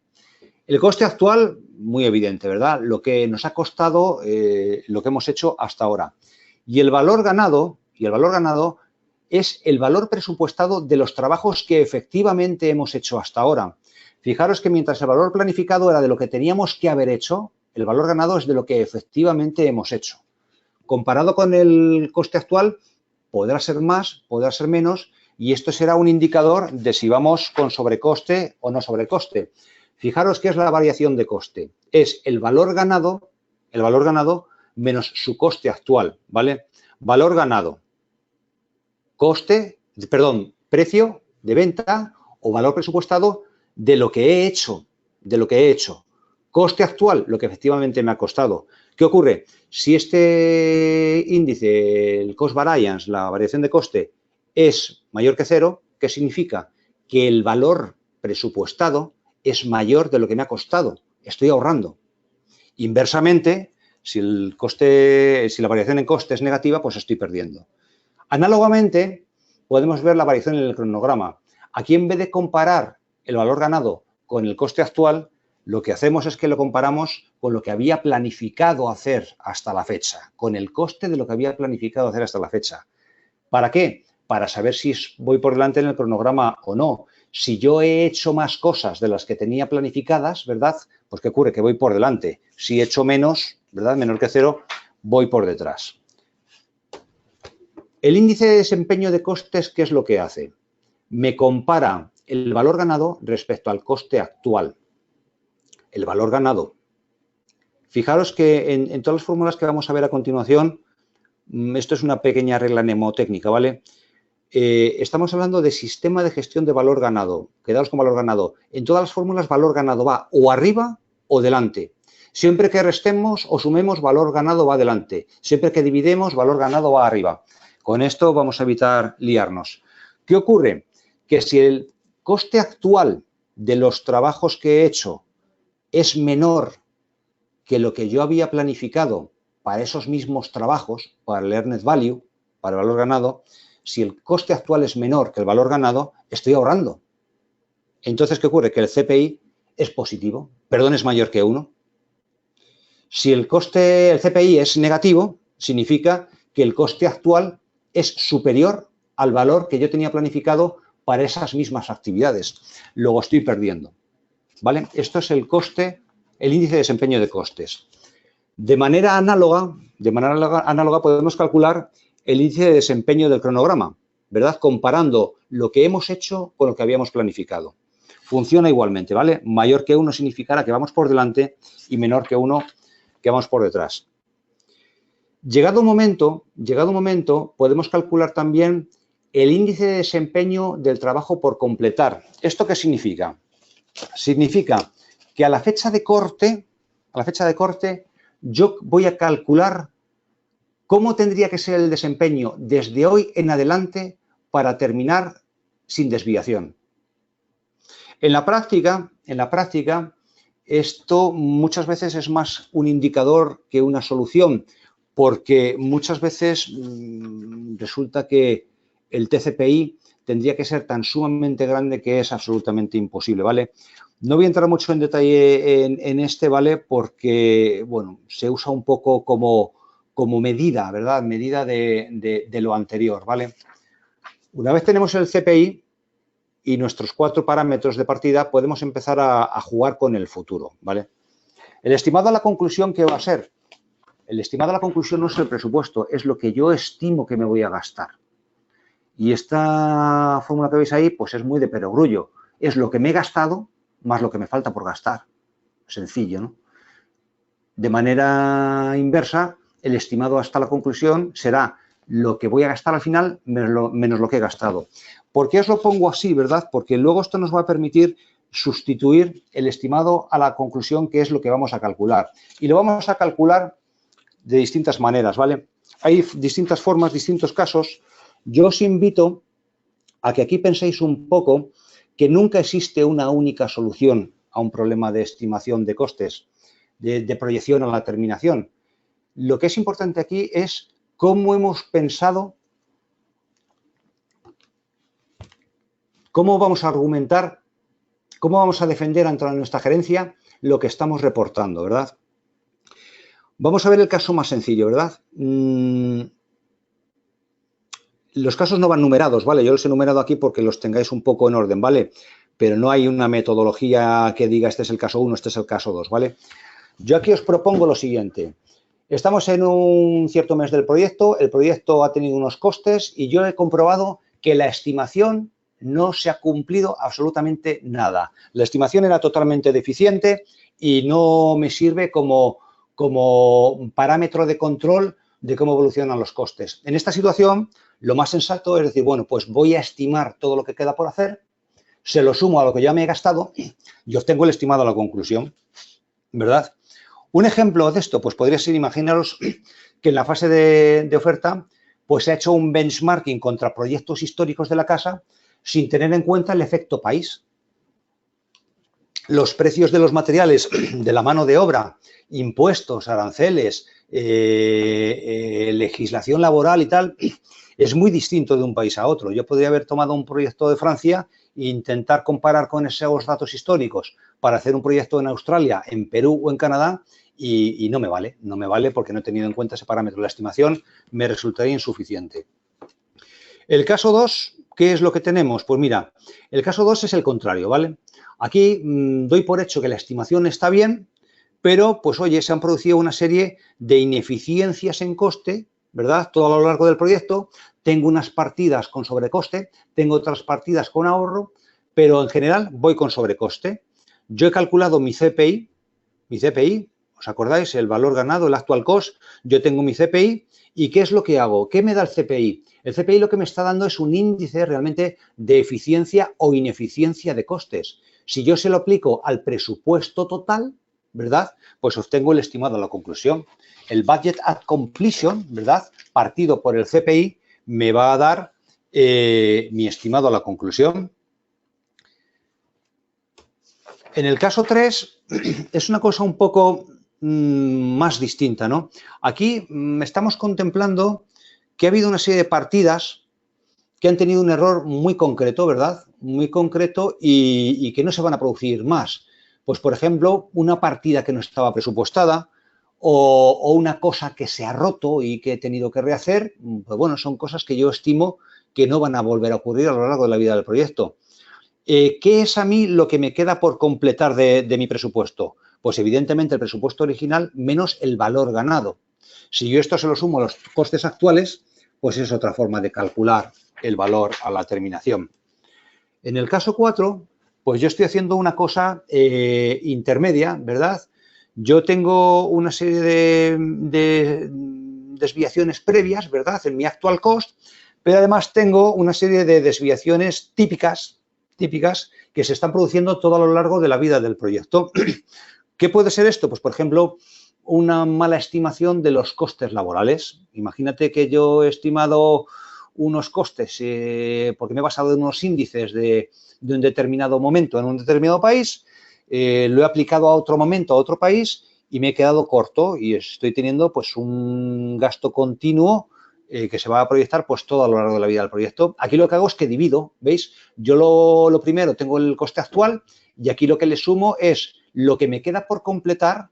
El coste actual, muy evidente, ¿verdad? Lo que nos ha costado lo que hemos hecho hasta ahora. Y el valor ganado es el valor presupuestado de los trabajos que efectivamente hemos hecho hasta ahora. Fijaros que mientras el valor planificado era de lo que teníamos que haber hecho, el valor ganado es de lo que efectivamente hemos hecho. Comparado con el coste actual, podrá ser más, podrá ser menos, y esto será un indicador de si vamos con sobrecoste o no sobrecoste. Fijaros qué es la variación de coste. Es el valor ganado menos su coste actual, ¿vale? Valor ganado, precio de venta o valor presupuestado de lo que he hecho, Coste actual, lo que efectivamente me ha costado. ¿Qué ocurre? Si este índice, el cost variance, la variación de coste, es mayor que 0, ¿qué significa? Que el valor presupuestado es mayor de lo que me ha costado. Estoy ahorrando. Inversamente, si la variación en coste es negativa, pues estoy perdiendo. Análogamente, podemos ver la variación en el cronograma. Aquí, en vez de comparar el valor ganado con el coste actual, lo que hacemos es que lo comparamos con lo que había planificado hacer hasta la fecha, con el coste de lo que había planificado hacer hasta la fecha. ¿Para qué? Para saber si voy por delante en el cronograma o no. Si yo he hecho más cosas de las que tenía planificadas, ¿verdad? Pues ¿qué ocurre? Que voy por delante. Si he hecho menos, ¿verdad? Menor que 0, voy por detrás. El índice de desempeño de costes, ¿qué es lo que hace? Me compara el valor ganado respecto al coste actual. El valor ganado. Fijaros que en todas las fórmulas que vamos a ver a continuación, esto es una pequeña regla mnemotécnica, ¿vale? Estamos hablando de sistema de gestión de valor ganado. Quedaos con valor ganado. En todas las fórmulas, valor ganado va o arriba o delante. Siempre que restemos o sumemos, valor ganado va adelante. Siempre que dividemos, valor ganado va arriba. Con esto vamos a evitar liarnos. ¿Qué ocurre? Que si el coste actual de los trabajos que he hecho es menor que lo que yo había planificado para esos mismos trabajos, para el earned value, para el valor ganado, si el coste actual es menor que el valor ganado, estoy ahorrando. Entonces, ¿qué ocurre? Que el CPI es positivo, es mayor que 1. Si el CPI es negativo, significa que el coste actual es superior al valor que yo tenía planificado para esas mismas actividades. Luego estoy perdiendo, ¿vale? Esto es el coste, el índice de desempeño de costes. De manera análoga podemos calcular el índice de desempeño del cronograma, ¿verdad? Comparando lo que hemos hecho con lo que habíamos planificado. Funciona igualmente, ¿vale? Mayor que 1 significará que vamos por delante y menor que 1 que vamos por detrás. Llegado un momento, podemos calcular también el índice de desempeño del trabajo por completar. ¿Esto qué significa? Significa que a la fecha de corte, yo voy a calcular cómo tendría que ser el desempeño desde hoy en adelante para terminar sin desviación. En la práctica, esto muchas veces es más un indicador que una solución, porque muchas veces resulta que el TCPI tendría que ser tan sumamente grande que es absolutamente imposible, ¿vale? No voy a entrar mucho en detalle en este, ¿vale? Porque, bueno, se usa un poco como medida, ¿verdad? Medida de lo anterior, ¿vale? Una vez tenemos el CPI y nuestros 4 parámetros de partida, podemos empezar a jugar con el futuro, ¿vale? El estimado a la conclusión, ¿qué va a ser? El estimado a la conclusión no es el presupuesto, es lo que yo estimo que me voy a gastar. Y esta fórmula que veis ahí, pues es muy de perogrullo. Es lo que me he gastado más lo que me falta por gastar. Sencillo, ¿no? De manera inversa, el estimado hasta la conclusión será lo que voy a gastar al final menos lo que he gastado. ¿Por qué os lo pongo así, verdad? Porque luego esto nos va a permitir sustituir el estimado a la conclusión, que es lo que vamos a calcular. Y lo vamos a calcular de distintas maneras, ¿vale? Hay distintas formas, distintos casos. Yo os invito a que aquí penséis un poco que nunca existe una única solución a un problema de estimación de costes, de proyección a la terminación. Lo que es importante aquí es cómo hemos pensado, cómo vamos a argumentar, cómo vamos a defender ante nuestra gerencia lo que estamos reportando, ¿verdad? Vamos a ver el caso más sencillo, ¿verdad? Los casos no van numerados, ¿vale? Yo los he numerado aquí porque los tengáis un poco en orden, ¿vale? Pero no hay una metodología que diga este es el caso 1, este es el caso 2, ¿vale? Yo aquí os propongo lo siguiente. Estamos en un cierto mes del proyecto, el proyecto ha tenido unos costes y yo he comprobado que la estimación no se ha cumplido absolutamente nada. La estimación era totalmente deficiente y no me sirve como parámetro de control de cómo evolucionan los costes. En esta situación, lo más sensato es decir, bueno, pues voy a estimar todo lo que queda por hacer, se lo sumo a lo que ya me he gastado y obtengo el estimado a la conclusión, ¿verdad? Un ejemplo de esto, pues podría ser, imaginaros que en la fase de oferta, pues se ha hecho un benchmarking contra proyectos históricos de la casa sin tener en cuenta el efecto país. Los precios de los materiales, de la mano de obra, impuestos, aranceles, legislación laboral y tal, es muy distinto de un país a otro. Yo podría haber tomado un proyecto de Francia e intentar comparar con esos datos históricos para hacer un proyecto en Australia, en Perú o en Canadá y no me vale porque no he tenido en cuenta ese parámetro. La estimación me resultaría insuficiente. El caso 2, ¿qué es lo que tenemos? Pues mira, el caso 2 es el contrario, ¿vale? Aquí doy por hecho que la estimación está bien, pero, pues oye, se han producido una serie de ineficiencias en coste, ¿verdad? Todo a lo largo del proyecto. Tengo unas partidas con sobrecoste, tengo otras partidas con ahorro, pero en general voy con sobrecoste. Yo he calculado mi CPI, ¿os acordáis? El valor ganado, el actual cost. Yo tengo mi CPI y ¿qué es lo que hago? ¿Qué me da el CPI? El CPI lo que me está dando es un índice realmente de eficiencia o ineficiencia de costes. Si yo se lo aplico al presupuesto total, ¿verdad? Pues obtengo el estimado a la conclusión. El budget at completion, ¿verdad? Partido por el CPI, me va a dar mi estimado a la conclusión. En el caso 3 es una cosa un poco más distinta, ¿no? Aquí estamos contemplando que ha habido una serie de partidas que han tenido un error muy concreto, ¿verdad? Muy concreto y que no se van a producir más. Pues, por ejemplo, una partida que no estaba presupuestada o una cosa que se ha roto y que he tenido que rehacer, pues bueno, son cosas que yo estimo que no van a volver a ocurrir a lo largo de la vida del proyecto. ¿Qué es a mí lo que me queda por completar de mi presupuesto? Pues evidentemente el presupuesto original menos el valor ganado. Si yo esto se lo sumo a los costes actuales, pues es otra forma de calcular el valor a la terminación. En el caso 4, pues yo estoy haciendo una cosa intermedia, ¿verdad? Yo tengo una serie de desviaciones previas, ¿verdad? En mi actual cost, pero además tengo una serie de desviaciones típicas que se están produciendo todo a lo largo de la vida del proyecto. ¿Qué puede ser esto? Pues, por ejemplo, una mala estimación de los costes laborales. Imagínate que yo he estimado unos costes porque me he basado en unos índices de un determinado momento en un determinado país, lo he aplicado a otro momento, a otro país y me he quedado corto y estoy teniendo pues un gasto continuo que se va a proyectar pues todo a lo largo de la vida del proyecto. Aquí lo que hago es que divido, ¿veis? Yo lo primero tengo el coste actual y aquí lo que le sumo es lo que me queda por completar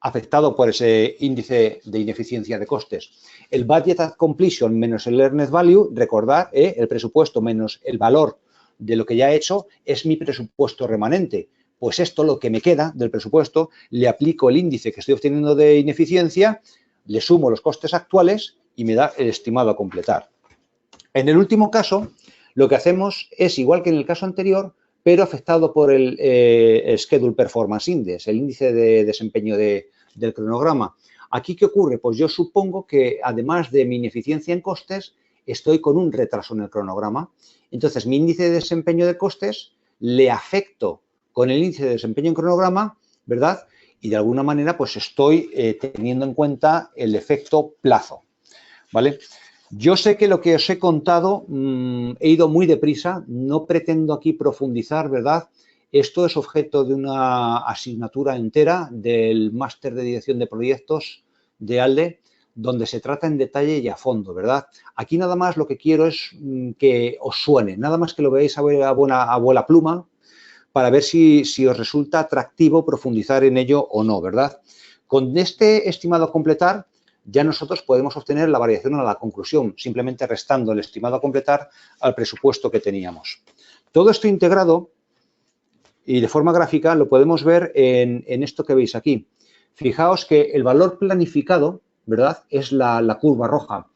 afectado por ese índice de ineficiencia de costes. El budget at completion menos el earned value, recordad, el presupuesto menos el valor de lo que ya he hecho es mi presupuesto remanente. Pues esto, lo que me queda del presupuesto, le aplico el índice que estoy obteniendo de ineficiencia, le sumo los costes actuales y me da el estimado a completar. En el último caso, lo que hacemos es igual que en el caso anterior, pero afectado por el Schedule Performance Index, el índice de desempeño del cronograma. ¿Aquí qué ocurre? Pues yo supongo que además de mi ineficiencia en costes, estoy con un retraso en el cronograma. Entonces, mi índice de desempeño de costes le afecto con el índice de desempeño en cronograma, ¿verdad? Y de alguna manera, pues estoy teniendo en cuenta el efecto plazo, ¿vale? Yo sé que lo que os he contado he ido muy deprisa, no pretendo aquí profundizar, ¿verdad? Esto es objeto de una asignatura entera del máster de dirección de proyectos de ALDE, donde se trata en detalle y a fondo, ¿verdad? Aquí nada más lo que quiero es que os suene, nada más que lo veáis a vuela pluma, para ver si os resulta atractivo profundizar en ello o no, ¿verdad? Con este estimado a completar, ya nosotros podemos obtener la variación a la conclusión, simplemente restando el estimado a completar al presupuesto que teníamos. Todo esto integrado y de forma gráfica lo podemos ver en esto que veis aquí. Fijaos que el valor planificado, ¿verdad?, es la curva roja.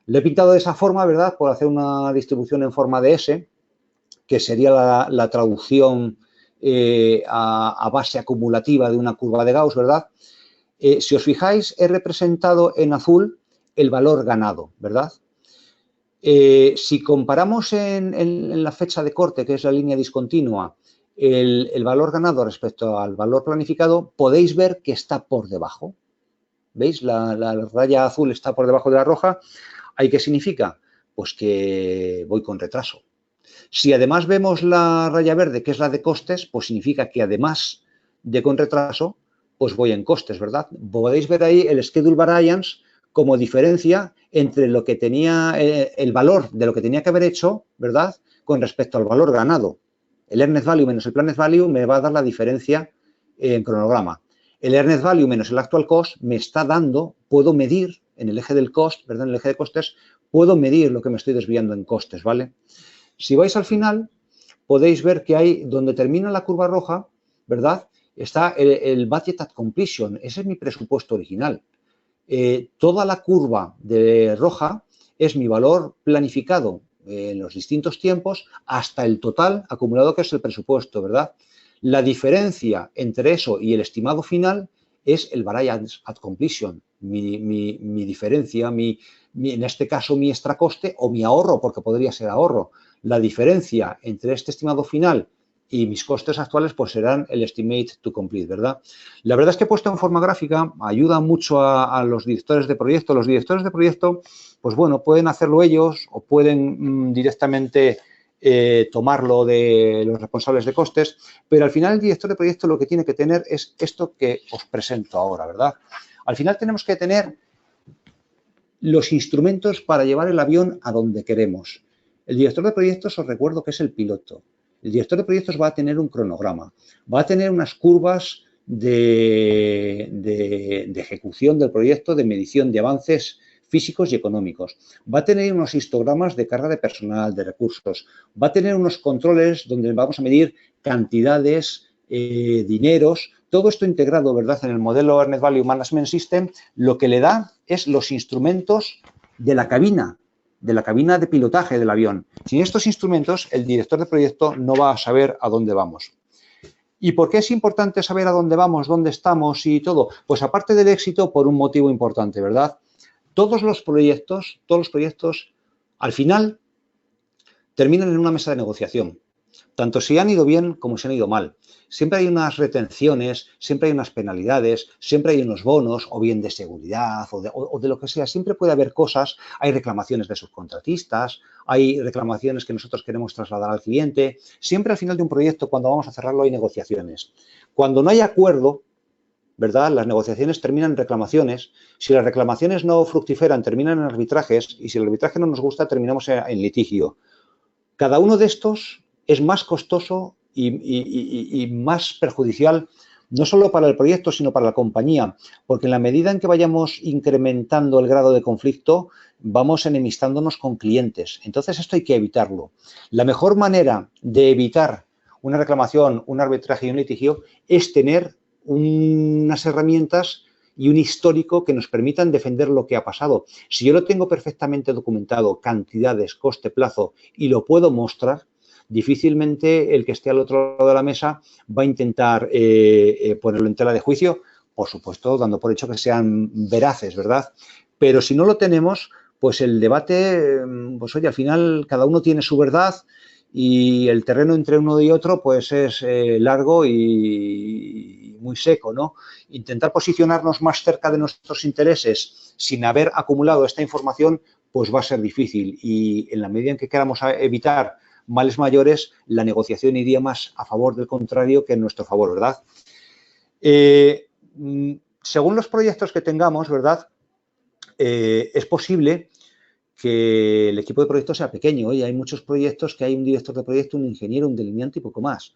Le he pintado de esa forma, ¿verdad?, por hacer una distribución en forma de S, que sería la traducción a base acumulativa de una curva de Gauss, ¿verdad? Si os fijáis, he representado en azul el valor ganado, ¿verdad? Si comparamos en la fecha de corte, que es la línea discontinua, el valor ganado respecto al valor planificado, podéis ver que está por debajo. ¿Veis? La raya azul está por debajo de la roja. ¿Ahí qué significa? Pues que voy con retraso. Si además vemos la raya verde, que es la de costes, pues significa que además de con retraso, pues voy en costes, ¿verdad? Podéis ver ahí el schedule variance como diferencia entre lo que tenía, el valor de lo que tenía que haber hecho, ¿verdad?, con respecto al valor ganado. El earned value menos el planned value me va a dar la diferencia en cronograma. El earned value menos el actual cost me está dando, puedo medir en el eje del cost, ¿verdad?, en el eje de costes, puedo medir lo que me estoy desviando en costes, ¿vale? Si vais al final, podéis ver que hay, donde termina la curva roja, ¿verdad?, está el budget at completion. Ese es mi presupuesto original. Toda la curva de roja es mi valor planificado en los distintos tiempos hasta el total acumulado, que es el presupuesto, ¿verdad? La diferencia entre eso y el estimado final es el variance at completion, mi diferencia, en este caso mi extra coste o mi ahorro, porque podría ser ahorro. La diferencia entre este estimado final y mis costes actuales pues serán el estimate to complete, ¿verdad? La verdad es que puesto en forma gráfica ayuda mucho a los directores de proyecto. Los directores de proyecto, pues bueno, pueden hacerlo ellos o pueden directamente tomarlo de los responsables de costes, pero al final el director de proyecto lo que tiene que tener es esto que os presento ahora, ¿verdad? Al final tenemos que tener los instrumentos para llevar el avión a donde queremos. El director de proyectos, os recuerdo que es el piloto. El director de proyectos va a tener un cronograma, va a tener unas curvas de ejecución del proyecto, de medición de avances físicos y económicos. Va a tener unos histogramas de carga de personal, de recursos. Va a tener unos controles donde vamos a medir cantidades, dineros, todo esto integrado, ¿verdad?, en el modelo Earned Value Management System, lo que le da es los instrumentos de la cabina de pilotaje del avión. Sin estos instrumentos, el director de proyecto no va a saber a dónde vamos. ¿Y por qué es importante saber a dónde vamos, dónde estamos y todo? Pues aparte del éxito, por un motivo importante, ¿verdad? Todos los proyectos, al final, terminan en una mesa de negociación. Tanto si han ido bien como si han ido mal. Siempre hay unas retenciones, siempre hay unas penalidades, siempre hay unos bonos, o bien de seguridad, o de lo que sea. Siempre puede haber cosas, hay reclamaciones de subcontratistas, hay reclamaciones que nosotros queremos trasladar al cliente. Siempre al final de un proyecto, cuando vamos a cerrarlo, hay negociaciones. Cuando no hay acuerdo, ¿verdad?, las negociaciones terminan en reclamaciones. Si las reclamaciones no fructiferan, terminan en arbitrajes, y si el arbitraje no nos gusta, terminamos en litigio. Cada uno de estos es más costoso y más perjudicial, no solo para el proyecto, sino para la compañía, porque en la medida en que vayamos incrementando el grado de conflicto, vamos enemistándonos con clientes. Entonces, esto hay que evitarlo. La mejor manera de evitar una reclamación, un arbitraje y un litigio es tener unas herramientas y un histórico que nos permitan defender lo que ha pasado. Si yo lo tengo perfectamente documentado, cantidades, coste, plazo, y lo puedo mostrar, difícilmente el que esté al otro lado de la mesa va a intentar ponerlo en tela de juicio, por supuesto, dando por hecho que sean veraces, ¿verdad? Pero si no lo tenemos, pues el debate, pues oye, al final cada uno tiene su verdad y el terreno entre uno y otro pues es largo y muy seco, ¿no? Intentar posicionarnos más cerca de nuestros intereses sin haber acumulado esta información pues va a ser difícil y en la medida en que queramos evitar males mayores, la negociación iría más a favor del contrario que en nuestro favor, ¿verdad? Según los proyectos que tengamos, ¿verdad? Es posible que el equipo de proyectos sea pequeño. Oye, hay muchos proyectos que hay un director de proyecto, un ingeniero, un delineante y poco más.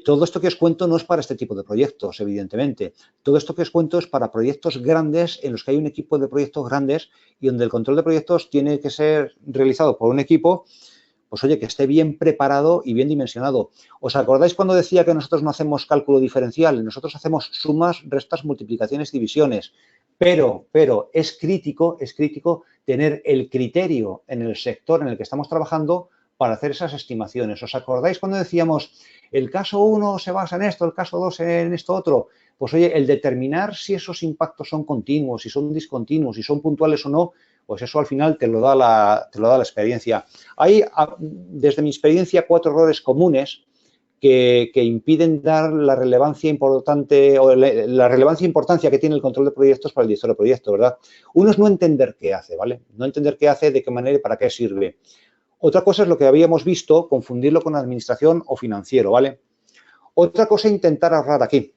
Todo esto que os cuento no es para este tipo de proyectos, evidentemente. Todo esto que os cuento es para proyectos grandes en los que hay un equipo de proyectos grandes y donde el control de proyectos tiene que ser realizado por un equipo, pues oye, que esté bien preparado y bien dimensionado. ¿Os acordáis cuando decía que nosotros no hacemos cálculo diferencial? Nosotros hacemos sumas, restas, multiplicaciones, divisiones. Pero es crítico tener el criterio en el sector en el que estamos trabajando para hacer esas estimaciones. ¿Os acordáis cuando decíamos el caso 1 se basa en esto, el caso 2 en esto otro? Pues oye, el determinar si esos impactos son continuos, si son discontinuos, si son puntuales o no, pues eso al final te lo da la experiencia. Hay, desde mi experiencia, 4 errores comunes que impiden dar la relevancia importante o la relevancia e importancia que tiene el control de proyectos para el director de proyecto, ¿verdad? Uno es no entender qué hace, ¿vale? No entender qué hace, de qué manera y para qué sirve. Otra cosa es lo que habíamos visto, confundirlo con administración o financiero, ¿vale? Otra cosa, intentar ahorrar aquí.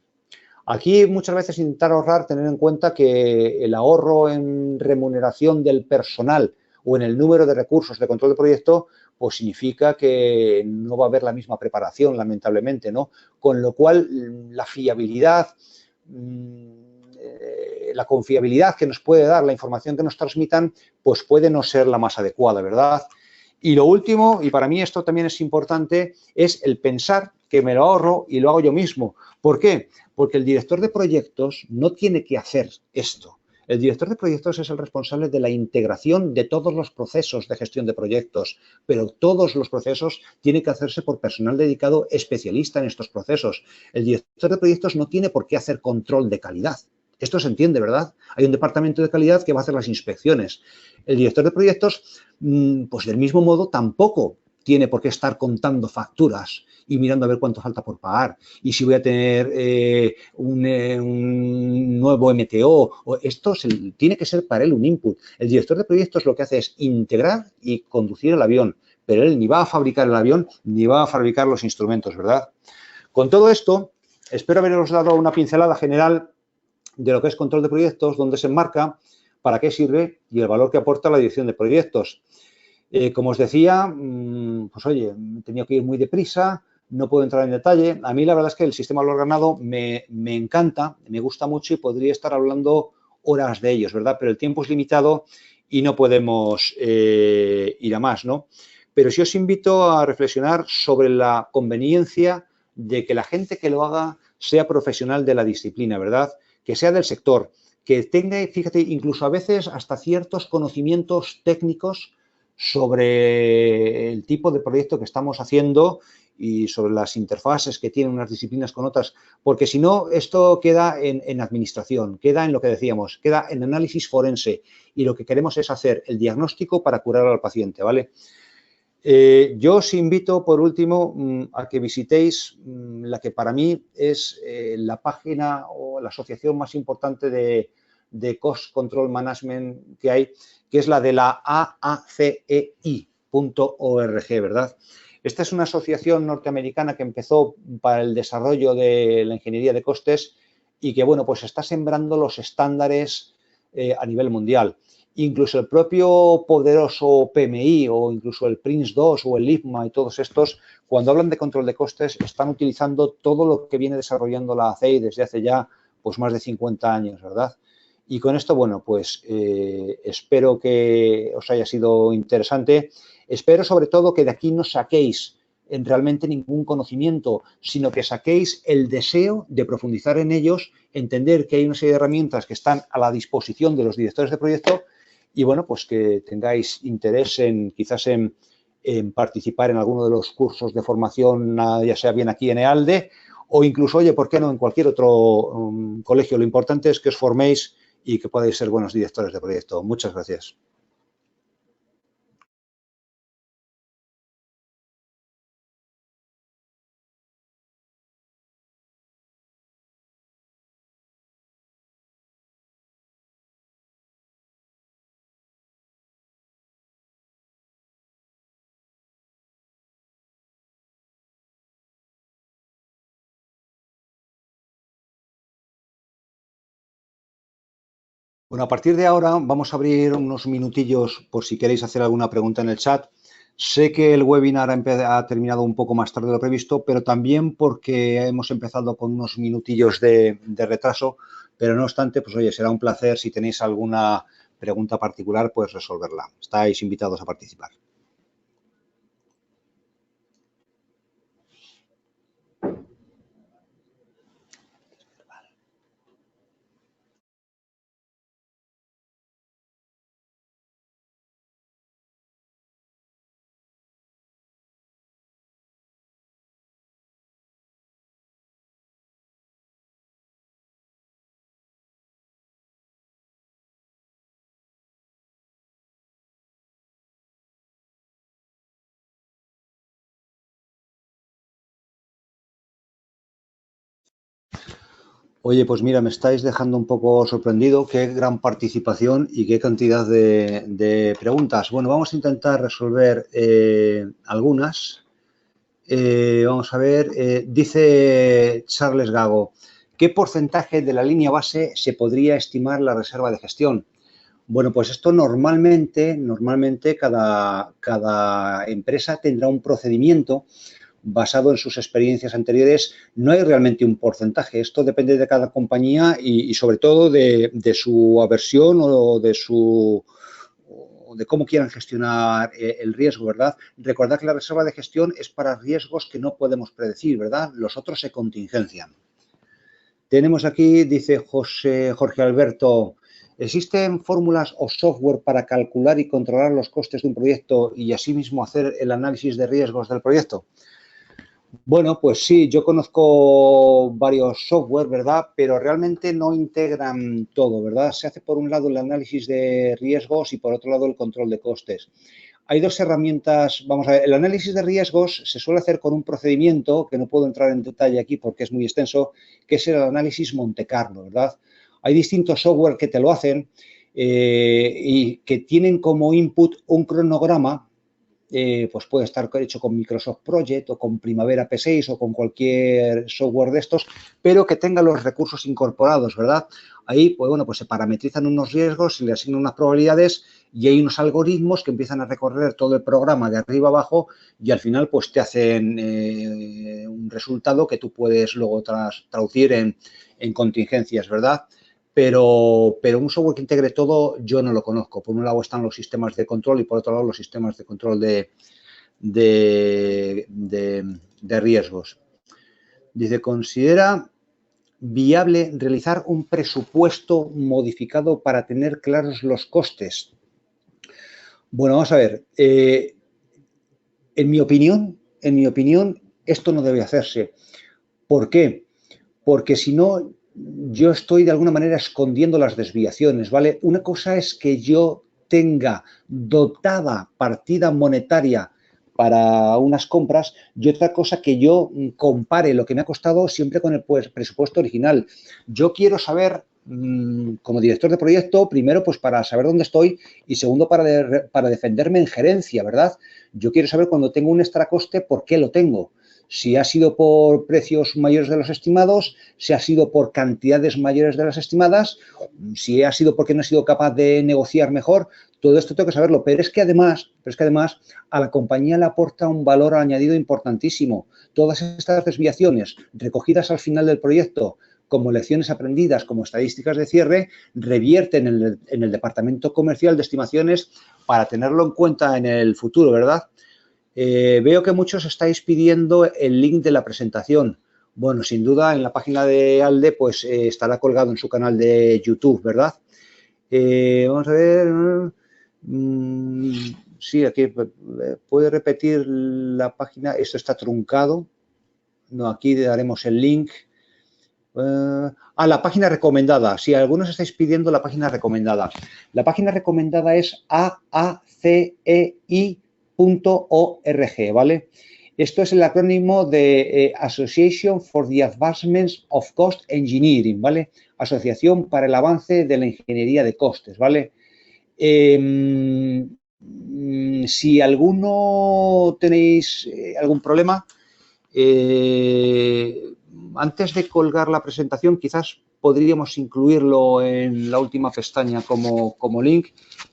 Aquí muchas veces intentar ahorrar, tener en cuenta que el ahorro en remuneración del personal o en el número de recursos de control de proyecto, pues significa que no va a haber la misma preparación, lamentablemente, ¿no? Con lo cual, la fiabilidad, la confiabilidad que nos puede dar la información que nos transmitan, pues puede no ser la más adecuada, ¿verdad? Y lo último, y para mí esto también es importante, es el pensar que me lo ahorro y lo hago yo mismo. ¿Por qué? Porque el director de proyectos no tiene que hacer esto. El director de proyectos es el responsable de la integración de todos los procesos de gestión de proyectos, pero todos los procesos tienen que hacerse por personal dedicado especialista en estos procesos. El director de proyectos no tiene por qué hacer control de calidad. Esto se entiende, ¿verdad? Hay un departamento de calidad que va a hacer las inspecciones. El director de proyectos, pues del mismo modo, tampoco tiene por qué estar contando facturas y mirando a ver cuánto falta por pagar y si voy a tener un nuevo MTO. Esto tiene que ser para él un input. El director de proyectos lo que hace es integrar y conducir el avión, pero él ni va a fabricar el avión ni va a fabricar los instrumentos, ¿verdad? Con todo esto, espero haberos dado una pincelada general de lo que es control de proyectos, dónde se enmarca, para qué sirve y el valor que aporta la dirección de proyectos. Como os decía, pues oye, he tenido que ir muy deprisa, no puedo entrar en detalle. A mí la verdad es que el sistema de valor ganado me encanta, me gusta mucho y podría estar hablando horas de ellos, ¿verdad? Pero el tiempo es limitado y no podemos ir a más, ¿no? Pero sí os invito a reflexionar sobre la conveniencia de que la gente que lo haga sea profesional de la disciplina, ¿verdad? Que sea del sector, que tenga, fíjate, incluso a veces hasta ciertos conocimientos técnicos sobre el tipo de proyecto que estamos haciendo y sobre las interfaces que tienen unas disciplinas con otras, porque si no, esto queda en administración, queda en lo que decíamos, queda en análisis forense y lo que queremos es hacer el diagnóstico para curar al paciente, ¿vale? Yo os invito, por último, a que visitéis la que para mí es la página o la asociación más importante de Cost Control Management que hay, que es la de la AACEI.org, ¿verdad? Esta es una asociación norteamericana que empezó para el desarrollo de la ingeniería de costes y que, bueno, pues está sembrando los estándares a nivel mundial. Incluso el propio poderoso PMI o incluso el PRINCE2 o el IFMA y todos estos, cuando hablan de control de costes, están utilizando todo lo que viene desarrollando la ACEI desde hace ya pues más de 50 años, ¿verdad? Y con esto, bueno, pues espero que os haya sido interesante. Espero sobre todo que de aquí no saquéis realmente ningún conocimiento, sino que saquéis el deseo de profundizar en ellos, entender que hay una serie de herramientas que están a la disposición de los directores de proyecto y, bueno, pues que tengáis interés en quizás en participar en alguno de los cursos de formación, ya sea bien aquí en EALDE o incluso, oye, ¿por qué no en cualquier otro colegio? Lo importante es que os forméis y que podáis ser buenos directores de proyecto. Muchas gracias. Bueno, a partir de ahora vamos a abrir unos minutillos por si queréis hacer alguna pregunta en el chat. Sé que el webinar ha terminado un poco más tarde de lo previsto, pero también porque hemos empezado con unos minutillos de retraso, pero no obstante, pues oye, será un placer si tenéis alguna pregunta particular, pues resolverla. Estáis invitados a participar. Oye, pues mira, me estáis dejando un poco sorprendido. Qué gran participación y qué cantidad de preguntas. Bueno, vamos a intentar resolver algunas. Vamos a ver, dice Charles Gago, ¿qué porcentaje de la línea base se podría estimar la reserva de gestión? Bueno, pues esto normalmente cada empresa tendrá un procedimiento basado en sus experiencias anteriores. No hay realmente un porcentaje. Esto depende de cada compañía y sobre todo de su aversión o de cómo quieran gestionar el riesgo, ¿verdad? Recordad que la reserva de gestión es para riesgos que no podemos predecir, ¿verdad? Los otros se contingencian. Tenemos aquí, dice Jorge Alberto, ¿existen fórmulas o software para calcular y controlar los costes de un proyecto y asimismo hacer el análisis de riesgos del proyecto? Bueno, pues sí, yo conozco varios software, ¿verdad? Pero realmente no integran todo, ¿verdad? Se hace por un lado el análisis de riesgos y por otro lado el control de costes. Hay dos herramientas, vamos a ver, el análisis de riesgos se suele hacer con un procedimiento que no puedo entrar en detalle aquí porque es muy extenso, que es el análisis Monte Carlo, ¿verdad? Hay distintos software que te lo hacen y que tienen como input un cronograma. Pues puede estar hecho con Microsoft Project o con Primavera P6 o con cualquier software de estos, pero que tenga los recursos incorporados, ¿verdad? Ahí, pues bueno, pues se parametrizan unos riesgos, se le asignan unas probabilidades y hay unos algoritmos que empiezan a recorrer todo el programa de arriba abajo y al final pues te hacen un resultado que tú puedes luego traducir en contingencias, ¿verdad? Pero un software que integre todo yo no lo conozco. Por un lado están los sistemas de control y por otro lado los sistemas de control de riesgos. Dice, ¿considera viable realizar un presupuesto modificado para tener claros los costes? Bueno, vamos a ver. En mi opinión, esto no debe hacerse. ¿Por qué? Porque si no, yo estoy de alguna manera escondiendo las desviaciones, ¿vale? Una cosa es que yo tenga dotada partida monetaria para unas compras y otra cosa que yo compare lo que me ha costado siempre con el presupuesto original. Yo quiero saber, como director de proyecto, primero pues para saber dónde estoy y segundo para defenderme en gerencia, ¿verdad? Yo quiero saber cuando tengo un extra coste por qué lo tengo. Si ha sido por precios mayores de los estimados, si ha sido por cantidades mayores de las estimadas, si ha sido porque no he sido capaz de negociar mejor, todo esto tengo que saberlo. Pero es que además a la compañía le aporta un valor añadido importantísimo. Todas estas desviaciones recogidas al final del proyecto como lecciones aprendidas, como estadísticas de cierre, revierten en el departamento comercial de estimaciones para tenerlo en cuenta en el futuro, ¿verdad? Veo que muchos estáis pidiendo el link de la presentación. Bueno, sin duda en la página de ALDE pues estará colgado en su canal de YouTube, ¿verdad? Vamos a ver. Sí, aquí puede repetir la página. Esto está truncado. No, aquí daremos el link. La página recomendada. Si algunos estáis pidiendo la página recomendada. La página recomendada es aacei.org, ¿vale? Esto es el acrónimo de Association for the Advancement of Cost Engineering, ¿vale? Asociación para el avance de la ingeniería de costes, ¿vale? Si alguno tenéis algún problema, antes de colgar la presentación, quizás podríamos incluirlo en la última pestaña como link.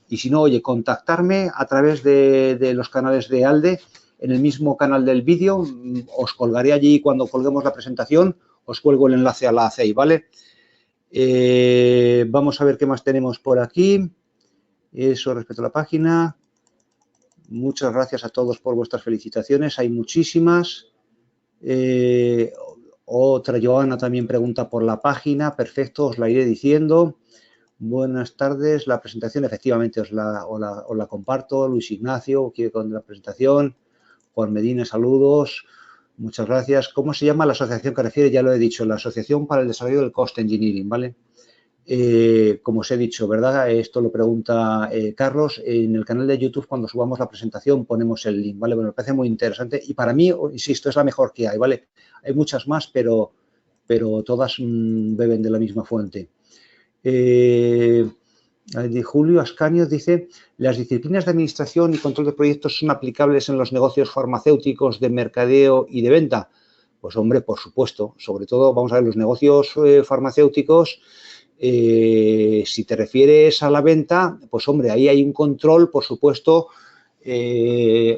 Y si no, oye, contactarme a través de los canales de ALDE, en el mismo canal del vídeo. Os colgaré allí cuando colguemos la presentación, os cuelgo el enlace a la ACEI, ¿vale? Vamos a ver qué más tenemos por aquí. Eso respecto a la página. Muchas gracias a todos por vuestras felicitaciones. Hay muchísimas. Otra Joana también pregunta por la página. Perfecto, os la iré diciendo. Buenas tardes. La presentación, efectivamente, os la comparto. Luis Ignacio, quiere con la presentación. Juan Medina, saludos. Muchas gracias. ¿Cómo se llama la asociación que refiere? Ya lo he dicho, la Asociación para el Desarrollo del Cost Engineering, ¿vale? Como os he dicho, ¿verdad? Esto lo pregunta Carlos. En el canal de YouTube, cuando subamos la presentación, ponemos el link, ¿vale? Bueno, me parece muy interesante y para mí, insisto, es la mejor que hay, ¿vale? Hay muchas más, pero todas beben de la misma fuente. Julio Ascanio dice, las disciplinas de administración y control de proyectos son aplicables en los negocios farmacéuticos de mercadeo y de venta. Pues hombre, por supuesto, sobre todo, vamos a ver, los negocios farmacéuticos, si te refieres a la venta, pues hombre, ahí hay un control, por supuesto.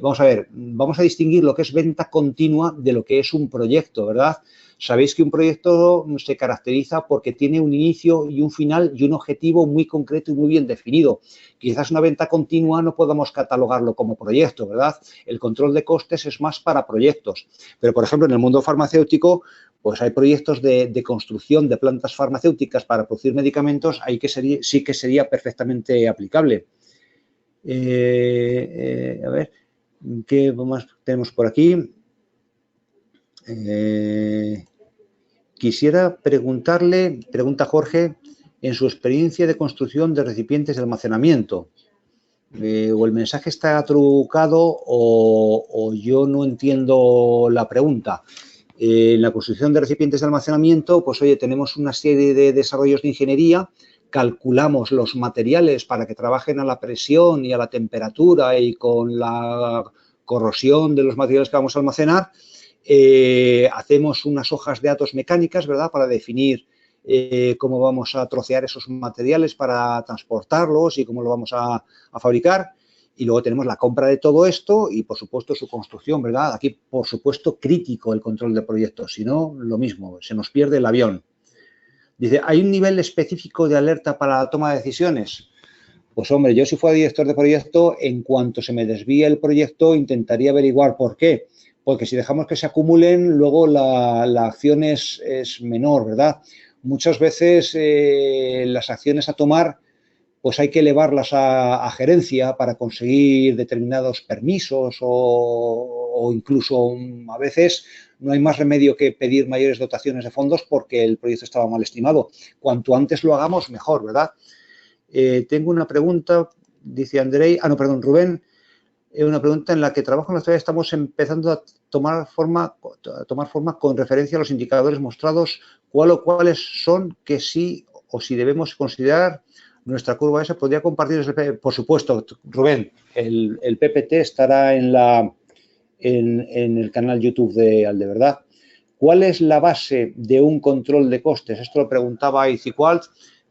Vamos a ver, vamos a distinguir lo que es venta continua de lo que es un proyecto, ¿verdad? Sabéis que un proyecto se caracteriza porque tiene un inicio y un final y un objetivo muy concreto y muy bien definido. Quizás una venta continua no podamos catalogarlo como proyecto, ¿verdad? El control de costes es más para proyectos. Pero, por ejemplo, en el mundo farmacéutico, pues hay proyectos de construcción de plantas farmacéuticas para producir medicamentos, ahí que sí que sería perfectamente aplicable. A ver, ¿qué más tenemos por aquí? Quisiera preguntarle, pregunta Jorge, en su experiencia de construcción de recipientes de almacenamiento, o el mensaje está trucado o yo no entiendo la pregunta. En la construcción de recipientes de almacenamiento, pues oye, tenemos una serie de desarrollos de ingeniería, calculamos los materiales para que trabajen a la presión y a la temperatura y con la corrosión de los materiales que vamos a almacenar. Hacemos unas hojas de datos mecánicas, ¿verdad?, para definir cómo vamos a trocear esos materiales para transportarlos y cómo lo vamos a fabricar. Y luego tenemos la compra de todo esto y, por supuesto, su construcción, ¿verdad? Aquí, por supuesto, crítico el control de proyectos. Si no, lo mismo, se nos pierde el avión. Dice, ¿hay un nivel específico de alerta para la toma de decisiones? Pues, hombre, yo si fuera director de proyecto, en cuanto se me desvíe el proyecto, intentaría averiguar por qué. Porque si dejamos que se acumulen, luego la acción es menor, ¿verdad? Muchas veces las acciones a tomar, pues hay que elevarlas a gerencia para conseguir determinados permisos o incluso a veces no hay más remedio que pedir mayores dotaciones de fondos porque el proyecto estaba mal estimado. Cuanto antes lo hagamos, mejor, ¿verdad? Tengo una pregunta, dice Andrei, Rubén, una pregunta en la que trabajo en la actualidad estamos empezando a tomar forma con referencia a los indicadores mostrados, cuáles son que sí o si debemos considerar nuestra curva esa. ¿Podría compartir? Por supuesto, Rubén, el PPT estará en el canal YouTube de ALDE, ¿verdad? ¿Cuál es la base de un control de costes? Esto lo preguntaba Iciqualt,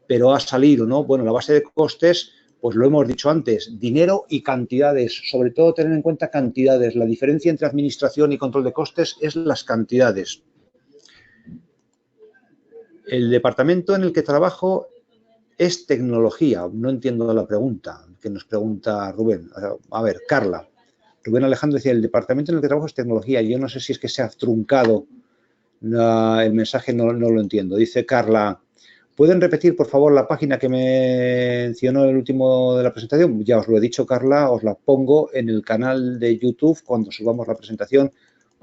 pero ha salido, ¿no? Bueno, la base de costes, pues lo hemos dicho antes, dinero y cantidades, sobre todo tener en cuenta cantidades. La diferencia entre administración y control de costes es las cantidades. El departamento en el que trabajo es tecnología. No entiendo la pregunta que nos pregunta Rubén. A ver, Carla. Rubén Alejandro decía, el departamento en el que trabajo es tecnología. Yo no sé si es que se ha truncado el mensaje, no lo entiendo. Dice Carla, ¿pueden repetir, por favor, la página que mencionó el último de la presentación? Ya os lo he dicho, Carla, os la pongo en el canal de YouTube cuando subamos la presentación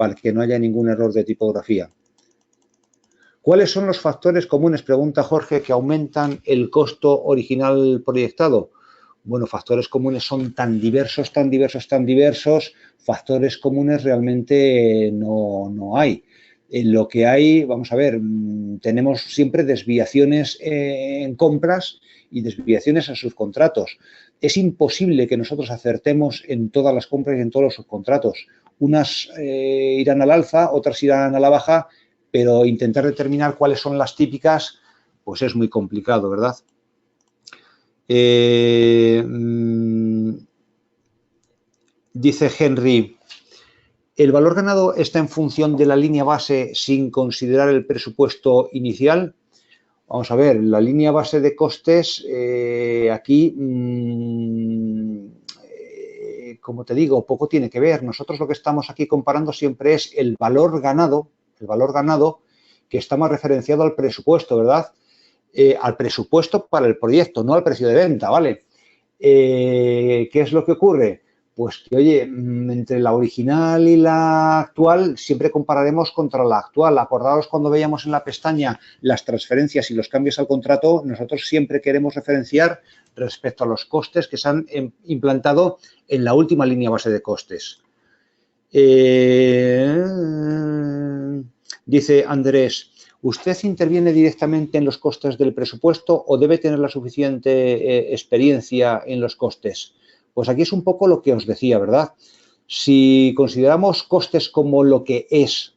para que no haya ningún error de tipografía. ¿Cuáles son los factores comunes, pregunta Jorge, que aumentan el costo original proyectado? Bueno, factores comunes son tan diversos, tan diversos, tan diversos, factores comunes realmente no hay. En lo que hay, vamos a ver, tenemos siempre desviaciones en compras y desviaciones en subcontratos. Es imposible que nosotros acertemos en todas las compras y en todos los subcontratos. Unas irán al alza, otras irán a la baja, pero intentar determinar cuáles son las típicas, pues es muy complicado, ¿verdad? Dice Henry, ¿el valor ganado está en función de la línea base sin considerar el presupuesto inicial? Vamos a ver, la línea base de costes, aquí, como te digo, poco tiene que ver. Nosotros lo que estamos aquí comparando siempre es el valor ganado que está más referenciado al presupuesto, ¿verdad? Al presupuesto para el proyecto, no al precio de venta, ¿vale? ¿Qué es lo que ocurre? Pues que, oye, entre la original y la actual siempre compararemos contra la actual. Acordaos cuando veíamos en la pestaña las transferencias y los cambios al contrato, nosotros siempre queremos referenciar respecto a los costes que se han implantado en la última línea base de costes. Dice Andrés, ¿usted interviene directamente en los costes del presupuesto o debe tener la suficiente experiencia en los costes? Pues aquí es un poco lo que os decía, ¿verdad? Si consideramos costes como lo que es,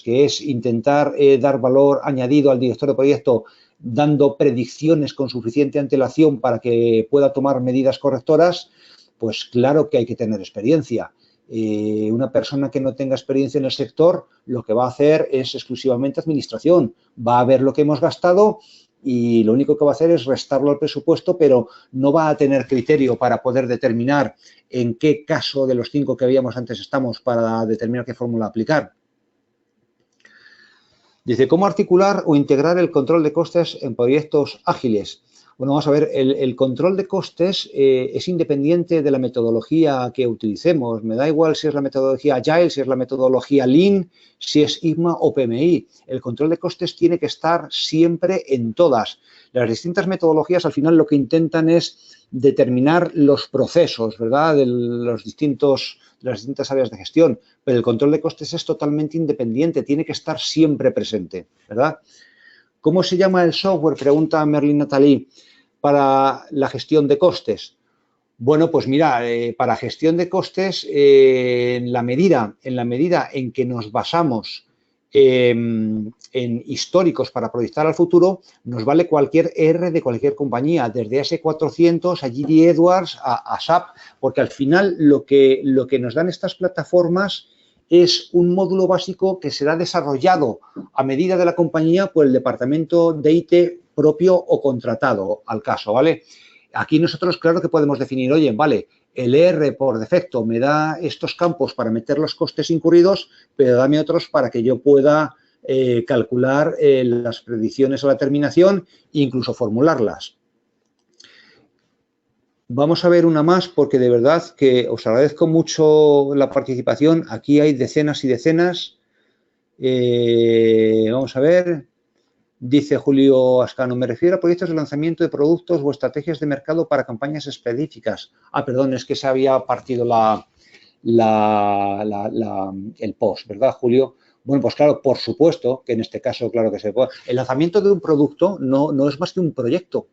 que es intentar dar valor añadido al director de proyecto dando predicciones con suficiente antelación para que pueda tomar medidas correctoras, pues claro que hay que tener experiencia. Una persona que no tenga experiencia en el sector lo que va a hacer es exclusivamente administración. Va a ver lo que hemos gastado y lo único que va a hacer es restarlo al presupuesto, pero no va a tener criterio para poder determinar en qué caso de los 5 que veíamos antes estamos para determinar qué fórmula aplicar. Dice, ¿cómo articular o integrar el control de costes en proyectos ágiles? Bueno, vamos a ver, el control de costes es independiente de la metodología que utilicemos. Me da igual si es la metodología Agile, si es la metodología Lean, si es IGMA o PMI. El control de costes tiene que estar siempre en todas. Las distintas metodologías al final lo que intentan es determinar los procesos, ¿verdad?, de las distintas áreas de gestión, pero el control de costes es totalmente independiente, tiene que estar siempre presente, ¿verdad? ¿Cómo se llama el software? Pregunta Merlin Nathalie, para la gestión de costes. Bueno, pues mira, para gestión de costes, en la medida en que nos basamos en históricos para proyectar al futuro, nos vale cualquier R de cualquier compañía, desde AS400 a GD Edwards a SAP, porque al final lo que nos dan estas plataformas es un módulo básico que será desarrollado a medida de la compañía por el departamento de IT propio o contratado al caso, ¿vale? Aquí nosotros, claro que podemos definir, oye, vale, el ER por defecto me da estos campos para meter los costes incurridos, pero dame otros para que yo pueda calcular las predicciones a la terminación e incluso formularlas. Vamos a ver una más porque de verdad que os agradezco mucho la participación. Aquí hay decenas y decenas. Vamos a ver. Dice Julio Ascano, me refiero a proyectos de lanzamiento de productos o estrategias de mercado para campañas específicas. Ah, perdón, es que se había partido el post, ¿verdad, Julio? Bueno, pues claro, por supuesto que en este caso, claro que se puede. El lanzamiento de un producto no es más que un proyecto.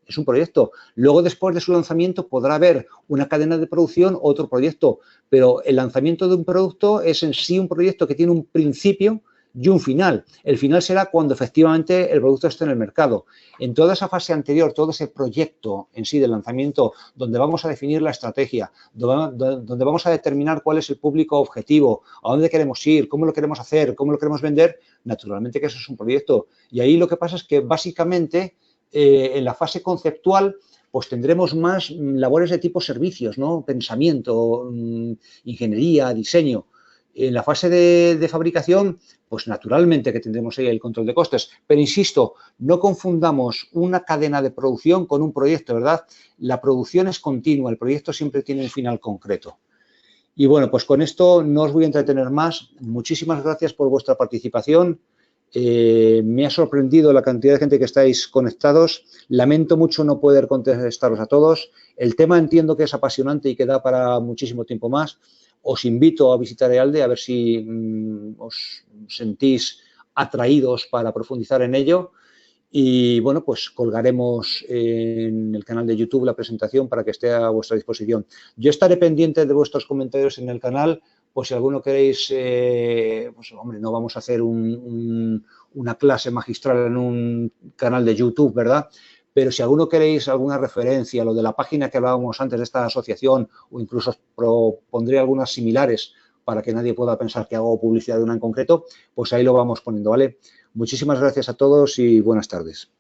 Es un proyecto. Luego, después de su lanzamiento, podrá haber una cadena de producción o otro proyecto, pero el lanzamiento de un producto es en sí un proyecto que tiene un principio y un final. El final será cuando efectivamente el producto esté en el mercado. En toda esa fase anterior, todo ese proyecto en sí de lanzamiento, donde vamos a definir la estrategia, donde vamos a determinar cuál es el público objetivo, a dónde queremos ir, cómo lo queremos hacer, cómo lo queremos vender, naturalmente que eso es un proyecto. Y ahí lo que pasa es que básicamente en la fase conceptual pues tendremos más labores de tipo servicios, ¿no? Pensamiento, ingeniería, diseño. En la fase de fabricación, pues naturalmente que tendremos ahí el control de costes. Pero insisto, no confundamos una cadena de producción con un proyecto, ¿verdad? La producción es continua, el proyecto siempre tiene un final concreto. Y bueno, pues con esto no os voy a entretener más. Muchísimas gracias por vuestra participación. Me ha sorprendido la cantidad de gente que estáis conectados. Lamento mucho no poder contestaros a todos. El tema entiendo que es apasionante y que da para muchísimo tiempo más. Os invito a visitar EALDE a ver si os sentís atraídos para profundizar en ello. Y bueno, pues colgaremos en el canal de YouTube la presentación para que esté a vuestra disposición. Yo estaré pendiente de vuestros comentarios en el canal, pues si alguno queréis, pues hombre, no vamos a hacer una clase magistral en un canal de YouTube, ¿verdad? Pero si alguno queréis alguna referencia, lo de la página que hablábamos antes de esta asociación, o incluso os propondré algunas similares para que nadie pueda pensar que hago publicidad de una en concreto, pues ahí lo vamos poniendo, ¿vale? Muchísimas gracias a todos y buenas tardes.